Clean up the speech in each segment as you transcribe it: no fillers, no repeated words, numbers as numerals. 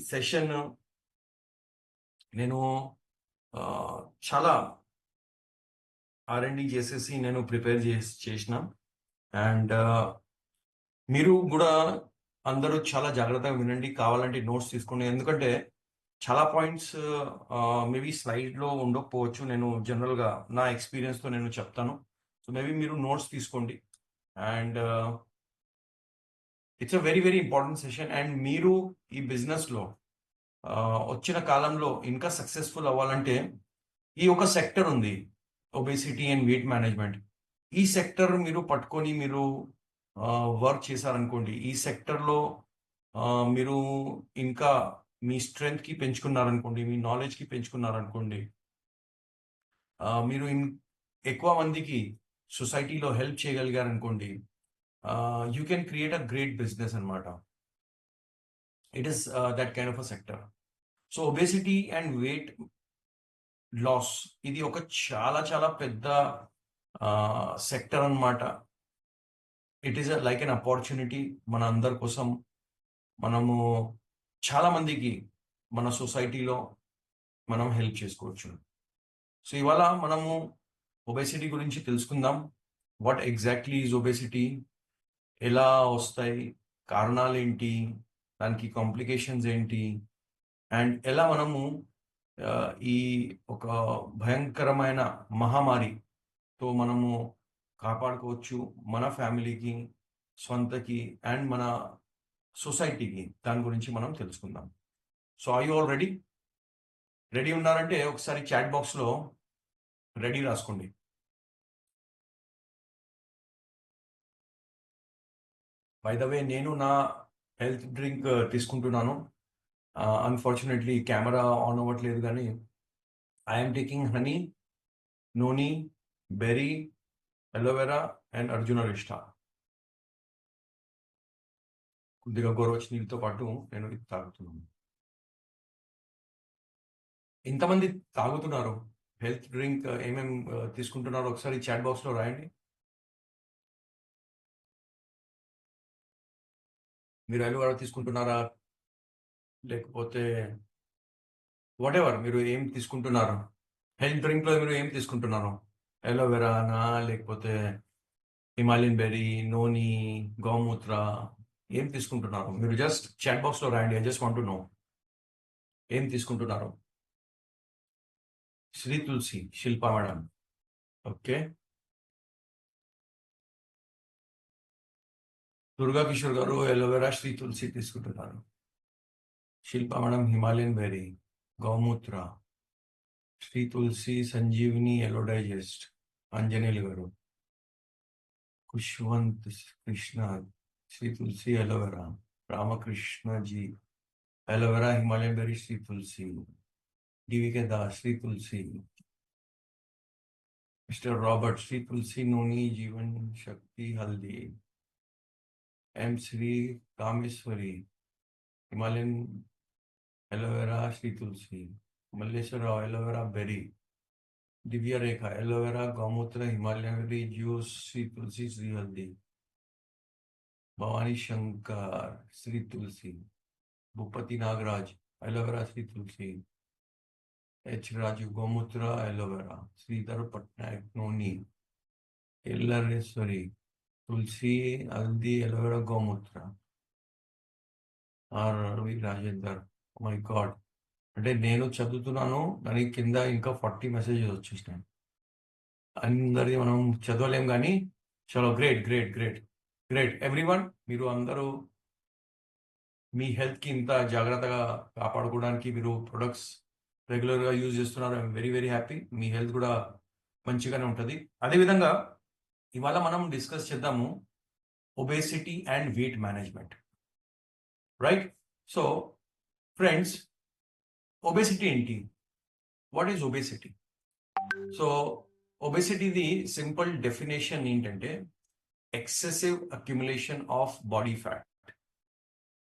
Session నేను చాలా R&D చేసేసి నేను ప్రిపేర్ చేసిన. అండ్ మీరు కూడా అందరూ చాలా జాగ్రత్తగా వినండి. కావాలంటే నోట్స్ తీసుకోండి. ఎందుకంటే చాలా పాయింట్స్ మేబీ స్లైడ్లో ఉండకపోవచ్చు. నేను జనరల్గా నా ఎక్స్పీరియన్స్తో నేను చెప్తాను. సో మేబీ మీరు నోట్స్ తీసుకోండి. And it's a very very important session. And మీరు ఈ బిజినెస్లో వచ్చిన కాలంలో ఇంకా సక్సెస్ఫుల్ అవ్వాలంటే ఈ ఒక సెక్టర్ ఉంది, ఒబేసిటీ అండ్ వెయిట్ మేనేజ్మెంట్. ఈ సెక్టర్ మీరు పట్టుకొని మీరు వర్క్ చేశారనుకోండి, ఈ సెక్టర్లో మీరు ఇంకా మీ స్ట్రెంగ్త్కి పెంచుకున్నారనుకోండి, మీ నాలెడ్జ్కి పెంచుకున్నారనుకోండి, మీరు ఎక్కువ మందికి సొసైటీలో హెల్ప్ చేయగలిగారనుకోండి, you can create a great business అనమాట. It is that kind of a sector. So obesity and weight loss ఇది ఒక చాలా చాలా పెద్ద సెక్టర్ అన్నమాట. It is like an opportunity మన అందరి కోసం. మనము చాలా మందికి మన సొసైటీలో మనం హెల్ప్ చేసుకోవచ్చు. సో ఇవాళ మనము ఒబేసిటీ గురించి తెలుసుకుందాం. వాట్ ఎగ్జాక్ట్లీ ఈజ్ ఒబేసిటీ, ఎలా వస్తాయి, కారణాలు ఏంటి, దానికి కాంప్లికేషన్స్ ఏంటి, అండ్ ఎలా మనము ఈ ఒక భయంకరమైన మహమ్మారితో మనము కాపాడుకోవచ్చు మన ఫ్యామిలీకి, స్వంతకి అండ్ మన సొసైటీకి. దాని గురించి మనం తెలుసుకుందాం. So are you all ready? Ready ఉన్నారంటే ఒకసారి చాట్ బాక్స్లో రెడీ రాసుకోండి. బై ద వే, నేను నా హెల్త్ డ్రింక్ తీసుకుంటున్నాను. అన్ఫార్చునేట్లీ కెమెరా ఆన్ అవ్వట్లేదు, కానీ I'm taking honey, noni, berry, aloe vera and Arjunarishta. కొద్దిగా గోరువెచ్చని నీళ్ళతో పాటు నేను ఇది తాగుతున్నాను. ఇంతమంది తాగుతున్నారు హెల్త్ డ్రింక్, ఏమేమి తీసుకుంటున్నారో ఒకసారి చాట్ బాక్స్లో రాయండి. మీరు అలోవెరా తీసుకుంటున్నారా, లేకపోతే వాట్ ఎవర్ మీరు ఏం తీసుకుంటున్నారు, హెల్త్ డ్రింక్లో మీరు ఏం తీసుకుంటున్నారు? అలోవెరానా, లేకపోతే హిమాలయన్ బెర్రీ, నోని, గోమూత్ర, ఏం తీసుకుంటున్నారు? మీరు జస్ట్ చాట్ బాక్స్లో రాయండి. I just want to know ఏం తీసుకుంటున్నారు. Shri Tulsi, Shilpa madam, okay. Durga Kishore garu aloe vera, Shri Tulsi తీసుకుంటున్నారు. Shilpa madam Himalayan berry, Gomutra, Shri Tulsi, Sanjeevani, aloe digest, Anjaneyulu garu, Khushwant Krishna, Shri Tulsi aloe vera, Ramakrishna ji aloe vera, Himalayan berry, Shri Tulsi, DV K Das, Shri Tulsi, mister Robert, Shri Tulsi, noni, Jeevan Shakti, Haldi, M Shri Kameshwari, Himalayan aloe vera, Shri Tulsi, Malleshwar Rao aloe vera berry, Divya Rekha aloe vera, गौमूत्र, Himalayan berry juice, Shri Tulsi, Shri हल्दी, Bhavani Shankar, Shri Tulsi, Bhupathi Nagaraj aloe vera, Shri Tulsi, H Raju गौमूत्र, aloe vera, Sridhar Patnaik, noni, एल्लरेश्वरी, तुलसी, हल्दी, aloe vera, गौमूत्र, R Ravi Rajender. My God, అంటే నేను చదువుతున్నాను, దానికి కింద ఇంకా 40 మెసేజెస్ వచ్చేసినాయి. అందరిది మనం చదవలేం, కానీ చలో, great great great great everyone. మీరు అందరూ మీ హెల్త్కి ఇంత జాగ్రత్తగా కాపాడుకోవడానికి మీరు ప్రొడక్ట్స్ రెగ్యులర్గా యూజ్ చేస్తున్నారు. I'm very very happy. మీ హెల్త్ కూడా మంచిగానే ఉంటుంది. అదేవిధంగా ఇవాళ మనం డిస్కస్ చేద్దాము obesity and weight management, right? So friends, obesity ఏంటి? What is obesity? సో ఒబేసిటీది సింపుల్ డెఫినేషన్ ఏంటంటే excessive accumulation of body fat.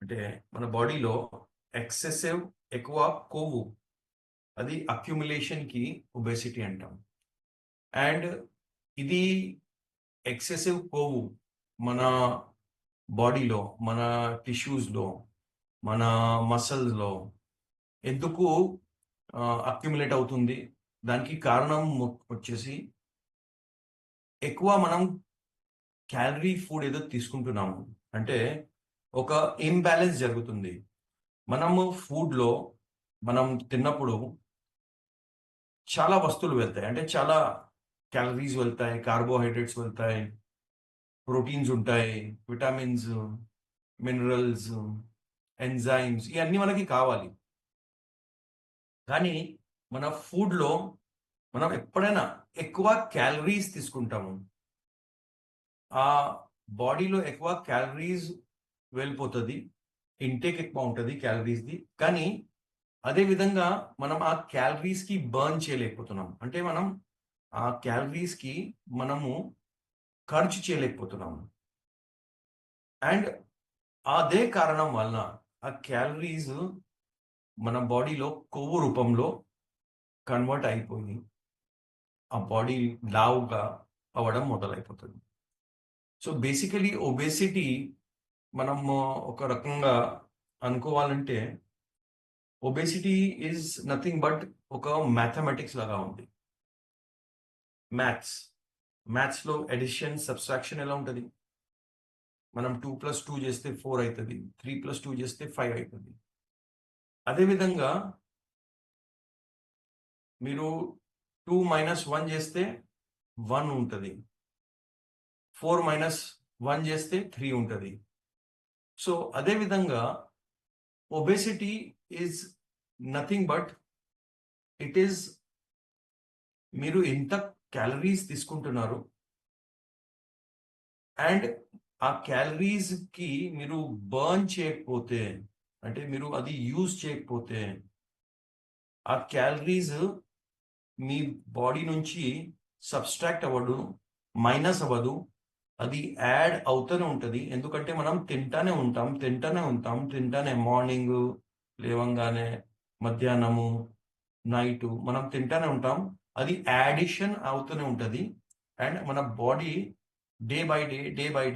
అంటే మన బాడీలో ఎక్సెసివ్, ఎక్కువ కొవ్వు, అది అక్యుములేషన్కి ఒబేసిటీ అంటాం. అండ్ ఇది ఎక్సెసివ్ కొవ్వు మన బాడీలో, మన టిష్యూస్లో మన మసిల్స్‌లో ఎందుకు అక్యుములేట్ అవుతుంది? దానికి కారణం వచ్చేసి ఎక్కువ మనం క్యాలరీ ఫుడ్ ఏదో తీసుకుంటున్నాము. అంటే ఒక ఇంబాలెన్స్ జరుగుతుంది. మనము ఫుడ్‌లో మనం తిన్నప్పుడు చాలా వస్తువులు వెళ్తాయి. అంటే చాలా క్యాలరీస్ వెళ్తాయి, కార్బోహైడ్రేట్స్ వెళ్తాయి, ప్రోటీన్స్ ఉంటాయి, విటమిన్స్, మినరల్స్, ఎంజైమ్స్ ఇయన్నీ మనకి కావాలి. కానీ మన ఫుడ్‌లో మనం ఎప్పుడైనా ఎక్కువ క్యాలరీస్ తీసుకుంటాము. ఆ బాడీలో ఎక్కువ క్యాలరీస్ వెళ్ళిపోతది. ఇంటేక్ ఎక్కువ ఉంటది క్యాలరీస్‌ది. కానీ అదే విధంగా మనం ఆ క్యాలరీస్‌కి బర్న్ చేయలేకపోతున్నాం. అంటే మనం ఆ క్యాలరీస్‌కి మనము ఖర్చు చేయలేకపోతున్నాము. అండ్ అదే కారణం వలన ఆ క్యాలరీస్ మన బాడీలో కొవ్వు రూపంలో కన్వర్ట్ అయిపోయి ఆ బాడీ లావుగా అవ్వడం మొదలైపోతుంది. సో, బేసికల్లీ ఒబేసిటీ మనము ఒక రకంగా అనుకోవాలంటే ఒబేసిటీ ఈజ్ నథింగ్ బట్ ఒక మ్యాథమెటిక్స్ లాగా ఉంది. మ్యాథ్స్. మ్యాథ్స్‌లో అడిషన్, సబ్‌ట్రాక్షన్ ఎలా ఉంటది? మనం 2+2 చేస్తే 4 అయితది. 3+2 చేస్తే 5 అయితది. అదే విధంగా మీరు 2 - 1 చేస్తే 1 ఉంటది. 4 - 1 చేస్తే 3 ఉంటది. సో, అదే విధంగా obesity is nothing but it is మీరు ఎంత క్యాలరీస్ తీసుకుంటున్నారు అండ్ ఆ క్యాలరీస్‌కి మీరు బర్న్ చేయకపోతే, అంటే మీరు అది యూజ్ చేయకపోతే, ఆ క్యాలరీస్ మీ బాడీ నుంచి సబ్‌స్ట్రాక్ట్ అవ్వదు, మైనస్ అవ్వదు. అది యాడ్ అవుతూనే ఉంటది. ఎందుకంటే మనం తింటానే మార్నింగు లేవంగానే, మధ్యాహ్నము, నైటు మనం తింటానే ఉంటాం. అది యాడిషన్ అవుతూనే ఉంటది. అండ్ మన బాడీ డే బై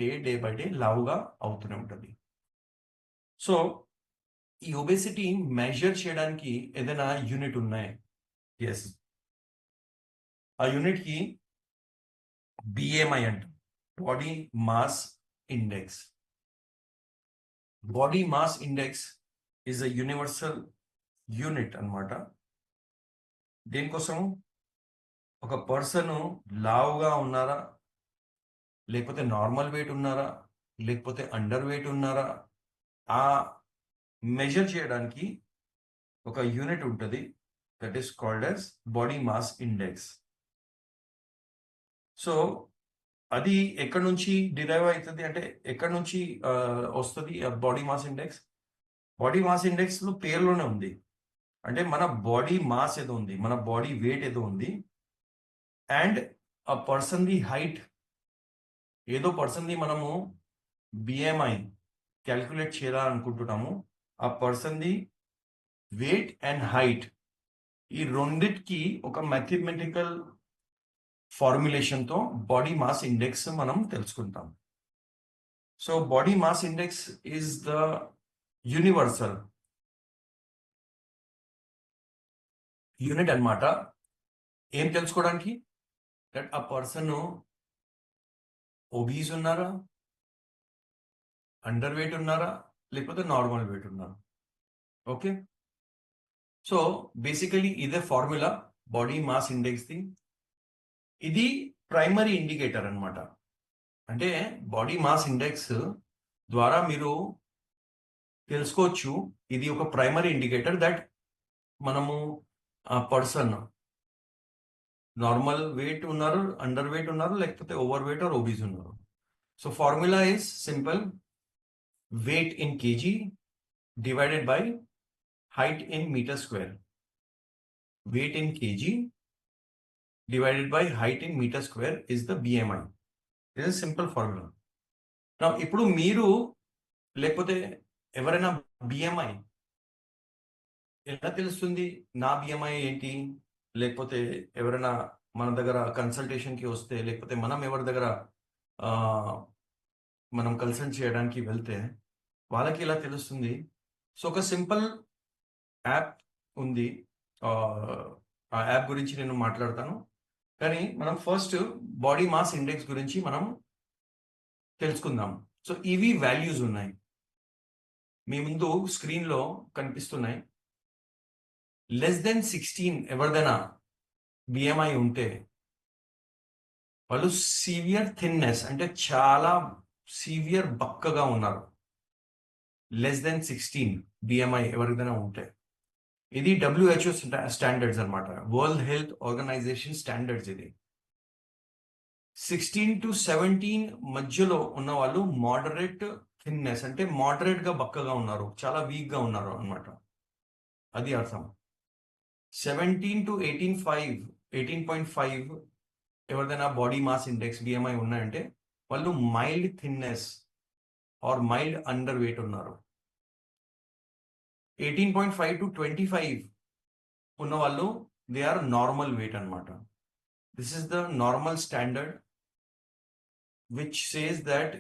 డే లావుగా అవుతూనే ఉంటది. సో, ఈ ఒబేసిటీ మెజర్ చేయడానికి ఏదైనా యూనిట్ ఉన్నాయా? యెస్. ఆ యూనిట్‌కి బీఎంఐ అంటాం. Body mass index. Body mass index is a universal unit అన్నమాట. దేనికోసం? ఒక పర్సను లావుగా ఉన్నారా? లేకపోతే నార్మల్ వెయిట్ ఉన్నారా? లేకపోతే అండర్ వెయిట్ ఉన్నారా? ఆ మెజర్ చేయడానికి ఒక యూనిట్ ఉంటది. That is called as body mass index. So, అది ఎక్కడి నుంచి డిరైవ్ అయితది అంటే ఎక్కడి నుంచి వస్తది ఆ body mass index? Body mass ఇండెక్స్‌లో పేరులోనే ఉంది. అంటే మన బాడీ మాస్ ఏదో ఉంది. మన బాడీ వెయిట్ ఏదో ఉంది. అండ్ ఆ పర్సన్‌ది హైట్ ఏదో పర్సన్‌ది మనము బీఎంఐ కాలిక్యులేట్ చేయాలనుకుంటున్నాము. ఆ పర్సన్‌ది వెయిట్ అండ్ హైట్ ఈ రెండిటికి ఒక మ్యాథమెటికల్ ఫార్ములేషన్‌తో బాడీ మాస్ ఇండెక్స్ మనం తెలుసుకుంటాం. So, body mass index is the universal unit అన్నమాట. ఏం తెలుసుకోవడానికి? దట్ ఆ పర్సను ఒబీస్ ఉన్నారా? అండర్ వెయిట్ ఉన్నారా? లేకపోతే నార్మల్ వెయిట్ ఉన్నారా? ఓకే. సో, బేసికల్లీ ఇదే ఫార్ములా బాడీ మాస్ ఇండెక్స్‌ది. ఇది ప్రైమరీ ఇండికేటర్ అన్నమాట. అంటే బాడీ మాస్ ఇండెక్స్ ద్వారా మీరు తెలుసుకోవచ్చు. ఇది ఒక ప్రైమరీ ఇండికేటర్ దట్ మనము ఆ పర్సన్ నార్మల్ వెయిట్ ఉన్నారు, అండర్ వెయిట్ ఉన్నారు, లేకపోతే ఓవర్ వెయిట్ ఆర్ ఒబీస్ ఉన్నారు. So, formula is simple. Weight in KG divided by height in meter square. Weight in kg divided by height in meter square is the BMI. This is simple formula. Now, ఇప్పుడు మీరు లేకపోతే ఎవరైనా BMI ఎలా తెలుస్తుంది? నా BMI ఏంటి? లేకపోతే ఎవరైనా మన దగ్గర కన్సల్టేషన్‌కి వస్తే, లేకపోతే మనం ఎవరి దగ్గర ఆహ్, మనం కన్సల్ట్ చేయడానికి వెళ్తే వాళ్ళకి ఎలా తెలుస్తుంది? సో ఒక సింపుల్ యాప్ ఉంది. ఆ యాప్ గురించి నేను మాట్లాడతాను. కానీ మనం ఫస్ట్ బాడీ మాస్ ఇండెక్స్ గురించి మనం తెలుసుకుందాం. సో ఇవి వాల్యూస్ ఉన్నాయి. మీ ముందు స్క్రీన్‌లో కనిపిస్తున్నాయి. లెస్ దెన్ 16 ఎవరిదైనా బిఎంఐ ఉంటే వాళ్ళు సివియర్ థిన్నెస్ అంటే చాలా సివియర్ బక్కగా ఉన్నారు. లెస్ దెన్ 16 బిఎంఐ ఎవరిదైనా ఉంటే. ఇది డబ్ల్యూహెచ్ఓ స్టాండర్డ్స్ అన్నమాట. వరల్డ్ హెల్త్ ఆర్గనైజేషన్ స్టాండర్డ్స్ ఇది. 16-17 మధ్యలో ఉన్న వాళ్ళు మోడరేట్ థిన్నెస్ అంటే మోడరేట్ గా బక్కగా ఉన్నారు, చాలా వీక్ గా ఉన్నారు అన్నమాట. అది అర్థం. 17-18.5 ఎవరిదైనా బాడీ మాస్ ఇండెక్స్ బిఎంఐ ఉన్నాయంటే వాళ్ళు mild thinness or mild under weight ఉన్నారు. 18.5-25 ఉన్న వాళ్ళు దే ఆర్ నార్మల్ వెయిట్ అన్నమాట. This is the normal standard which says that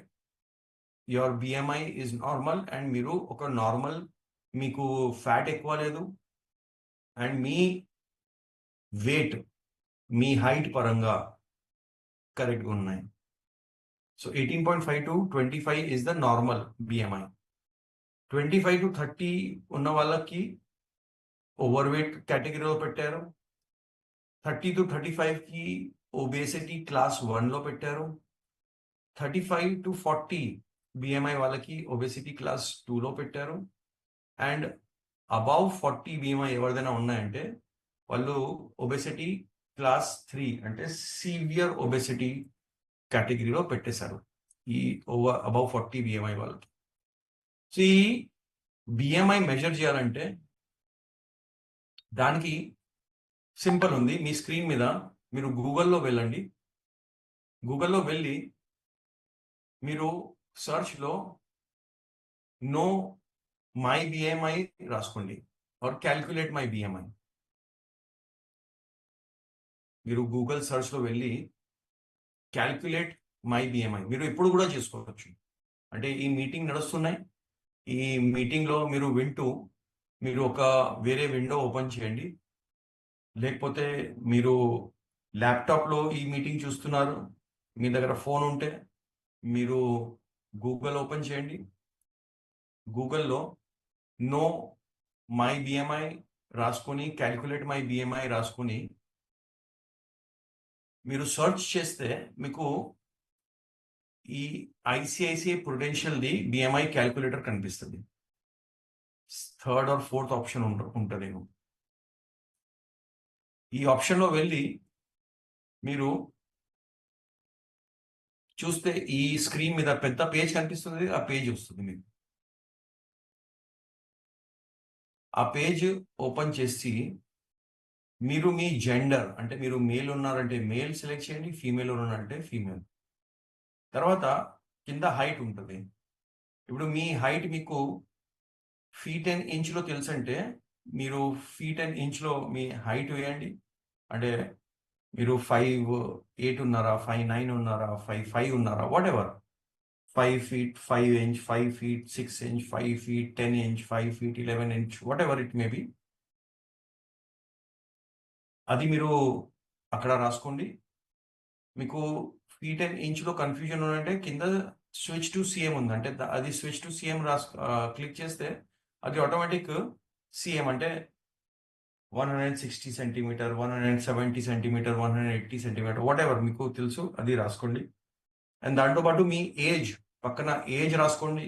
your BMI is normal and మీరు ఒక నార్మల్, మీకు ఫ్యాట్ ఎక్కువ లేదు అండ్ మీ వెయిట్, మీ హైట్ పరంగా కరెక్ట్గా ఉన్నాయి. So 18.5-25 is the normal BMI. 25-30 ఉన్న వాళ్ళకి ఓవర్ వెయిట్ కేటగిరీలో పెట్టారు. 30-35కి ఒబేసిటీ క్లాస్ 1లో పెట్టారు. 35-40 బిఎంఐ వాళ్ళకి ఒబేసిటీ క్లాస్ 2లో పెట్టారు. అండ్ అబౌవ్ 40 బిఎంఐ ఎవరిదైనా ఉన్నాయంటే వాళ్ళు ఒబేసిటీ క్లాస్ 3 అంటే సివియర్ ఒబేసిటీ కేటగిరీలో పెట్టేశారు ఈ అబౌవ్ 40 బిఎంఐ వాళ్ళకి. సో ఈ బిఎంఐ మెజర్ చేయాలంటే దానికి సింపుల్ ఉంది. మీ స్క్రీన్ మీద మీరు గూగుల్లో వెళ్ళండి. గూగుల్లో వెళ్ళి మీరు సర్చ్లో నో మై బిఎంఐ రాసుకోండి ఆర్ క్యాల్కులేట్ మై బిఎంఐ. మీరు గూగుల్ సర్చ్లో వెళ్ళి క్యాల్కులేట్ మై బిఎంఐ మీరు ఎప్పుడు కూడా చేసుకోవచ్చు. అంటే ఈ మీటింగ్ నడుస్తున్నాయి, ఈ మీటింగ్లో మీరు వింటూ మీరు ఒక వేరే విండో ఓపెన్ చేయండి. లేకపోతే మీరు ల్యాప్టాప్లో ఈ మీటింగ్ చూస్తున్నారు, మీ దగ్గర ఫోన్ ఉంటే మీరు గూగుల్ ఓపెన్ చేయండి. గూగుల్లో నో మై బిఎంఐ రాసుకొని క్యాల్కులేట్ మై బిఎంఐ రాసుకొని మీరు సర్చ్ చేస్తే మీకు ఈ ఐసిఐసిఐ ప్రుడెన్షియల్ది బిఎంఐ క్యాల్కులేటర్ కనిపిస్తుంది. థర్డ్ ఆర్ ఫోర్త్ ఆప్షన్ ఉంటుంది. ఈ ఆప్షన్లో వెళ్ళి మీరు చూస్తే ఈ స్క్రీన్ మీద పెద్ద పేజ్ కనిపిస్తుంది, ఆ పేజ్ వస్తుంది మీకు. ఆ పేజ్ ఓపెన్ చేసి మీరు మీ జెండర్ అంటే మీరు మేల్ ఉన్నారంటే మేల్ సెలెక్ట్ చేయండి, ఫీమేల్ ఉన్నారంటే ఫీమేల్. తర్వాత కింద హైట్ ఉంటుంది. ఇప్పుడు మీ హైట్ మీకు ఫీట్ అండ్ ఇంచ్లో తెలుసంటే మీరు ఫీట్ అండ్ ఇంచ్లో మీ హైట్ వేయండి. అంటే మీరు 5'8" ఉన్నారా, 5'9" ఉన్నారా, 5'5" ఉన్నారా, what ever, 5 feet 5 inch, 5 feet 6 inch, 5 feet 10 inch, 5 feet 11 inch, what ever it may be, అది మీరు అక్కడ రాసుకోండి. మీకు ఫీట్ అండ్ ఇంచ్లో కన్ఫ్యూజన్ ఉందంటే కింద స్విచ్ టు సిఎం ఉంది, అంటే అది స్విచ్ టు సిఎం క్లిక్ చేస్తే అది ఆటోమేటిక్ సిఎం అంటే 160 centimeter, 170 centimeter, 180 centimeter, whatever మీకు తెలుసు అది రాసుకోండి. అండ్ దాంతోపాటు మీ ఏజ్ పక్కన ఏజ్ రాసుకోండి.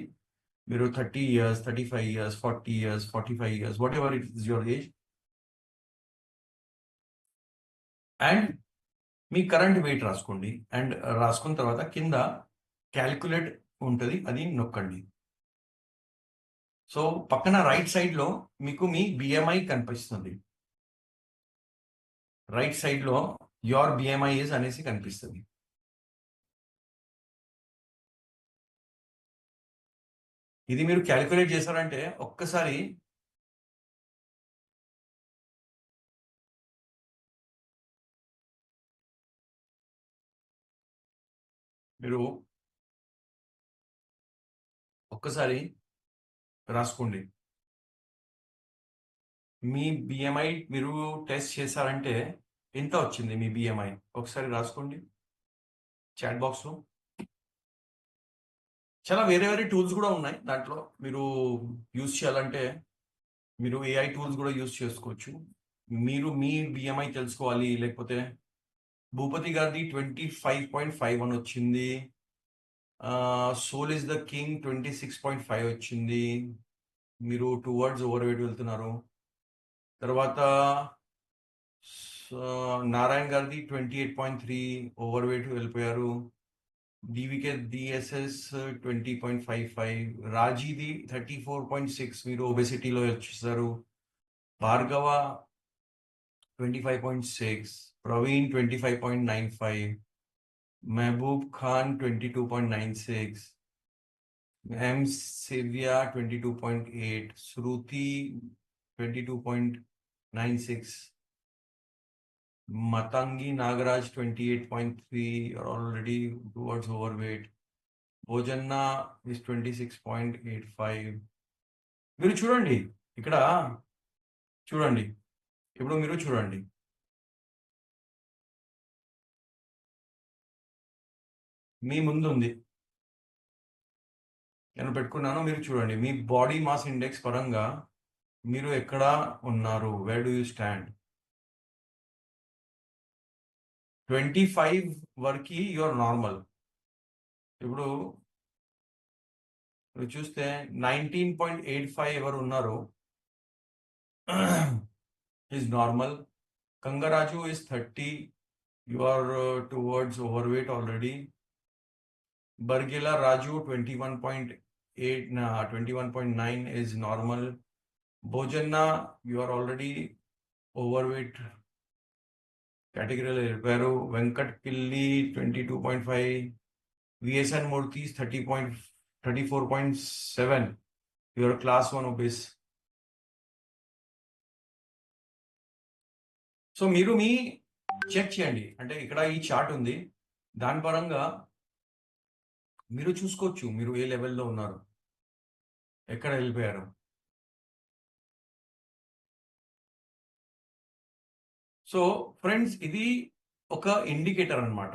మీరు 30 years, 35 years, 40 years, 45 years, whatever it is your age. And మీ కరెంట్ వెయిట్ రాసుకోండి. అండ్ రాసుకున్న తర్వాత కింద క్యాల్కులేట్ ఉంటుంది, అది నొక్కండి. సో పక్కన రైట్ సైడ్లో మీకు మీ బిఎంఐ కనిపిస్తుంది. రైట్ సైడ్లో యువర్ బిఎంఐ ఇస్ అనేసి కనిపిస్తుంది. ఇది మీరు క్యాలిక్యులేట్ చేశారంటే ఒక్కసారి మీరు ఒక్కసారి రాసుకోండి. మీ బిఎంఐ మీరు టెస్ట్ చేశారంటే ఎంత వచ్చింది మీ బిఎంఐ ఒకసారి రాసుకోండి చాట్ బాక్స్లో. చాలా వేరే వేరే టూల్స్ కూడా ఉన్నాయి దాంట్లో మీరు యూజ్ చేయాలంటే మీరు ఏఐ టూల్స్ కూడా యూజ్ చేసుకోవచ్చు. మీరు మీ బిఎంఐ తెలుసుకోవాలి లేకపోతే భూపతి గారిది 25.51 వచ్చింది. సోల్ ఇస్ ద కింగ్ 26.5 వచ్చింది. మీరు టువర్డ్స్ ఓవర్ వెయిట్ వెళ్తున్నారు. తర్వాత నారాయణ గారిది 28.3 ఓవర్ వెయిట్ వెళ్ళిపోయారు. డివికే డిఎస్ఎస్ 20.55, రాజీది 34.6 మీరు ఒబెసిటీలో వచ్చేసారు. భార్గవ 25.6, ప్రవీణ్ 25.95, మహబూబ్ ఖాన్ 22.96, ఎం సివ్యా 22.8, శృతి 22.96, Matangi Nagaraj 28.3, you're already towards overweight. Bojanna is 26.85. మీరు చూడండి ఇక్కడ చూడండి, ఇప్పుడు మీరు చూడండి మీ ముందు ఉంది, నేను పెట్టుకున్నాను. మీరు చూడండి మీ బాడీ మాస్ ఇండెక్స్ పరంగా మీరు ఎక్కడ ఉన్నారు, వేర్ డూ యూ స్టాండ్. 25 వరకు యువర్ నార్మల్. ఇప్పుడు మీరు చూస్తే 19.85 ఎవరు ఉన్నారు is normal. Kanagaraju is 30, you are towards overweight already. Bargila Raju 21.8, 21.9 is normal. Bojanna, you are already overweight category లో వెళ్ళిపోయారు. వెంకట్ పిల్లి 22.5, VSN Murthy 34.7, you are class 1 obese. So మీరు మీ చెక్ చేయండి, అంటే ఇక్కడ ఈ చార్ట్ ఉంది, దాని పరంగా మీరు చూసుకోవచ్చు మీరు ఏ లెవెల్లో ఉన్నారు, ఎక్కడ వెళ్ళిపోయారు. సో ఫ్రెండ్స్ ఇది ఒక ఇండికేటర్ అనమాట,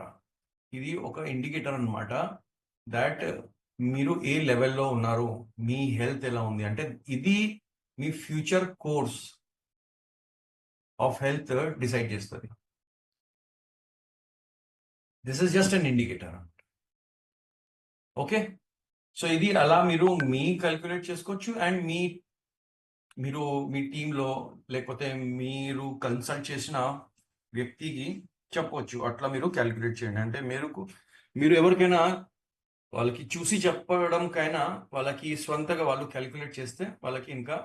ఇది ఒక ఇండికేటర్ అనమాట దాట్ మీరు ఏ లెవెల్లో ఉన్నారు, మీ హెల్త్ ఎలా ఉంది, అంటే ఇది మీ future course of health decide చేస్తుంది. This is just an indicator. Okay, so ఇది అలా మీరు మీ క్యాల్కులేట్ చేసుకోవచ్చు అండ్ మీరు మీ టీంలో లేకపోతే మీరు కన్సల్ట్ చేసిన వ్యక్తికి చెప్పవచ్చు, అట్లా మీరు క్యాల్కులేట్ చేయండి. అంటే మీరు ఎవరికైనా వాళ్ళకి చూసి చెప్పడంకైనా వాళ్ళకి స్వంతగా వాళ్ళు క్యాల్కులేట్ చేస్తే వాళ్ళకి ఇంకా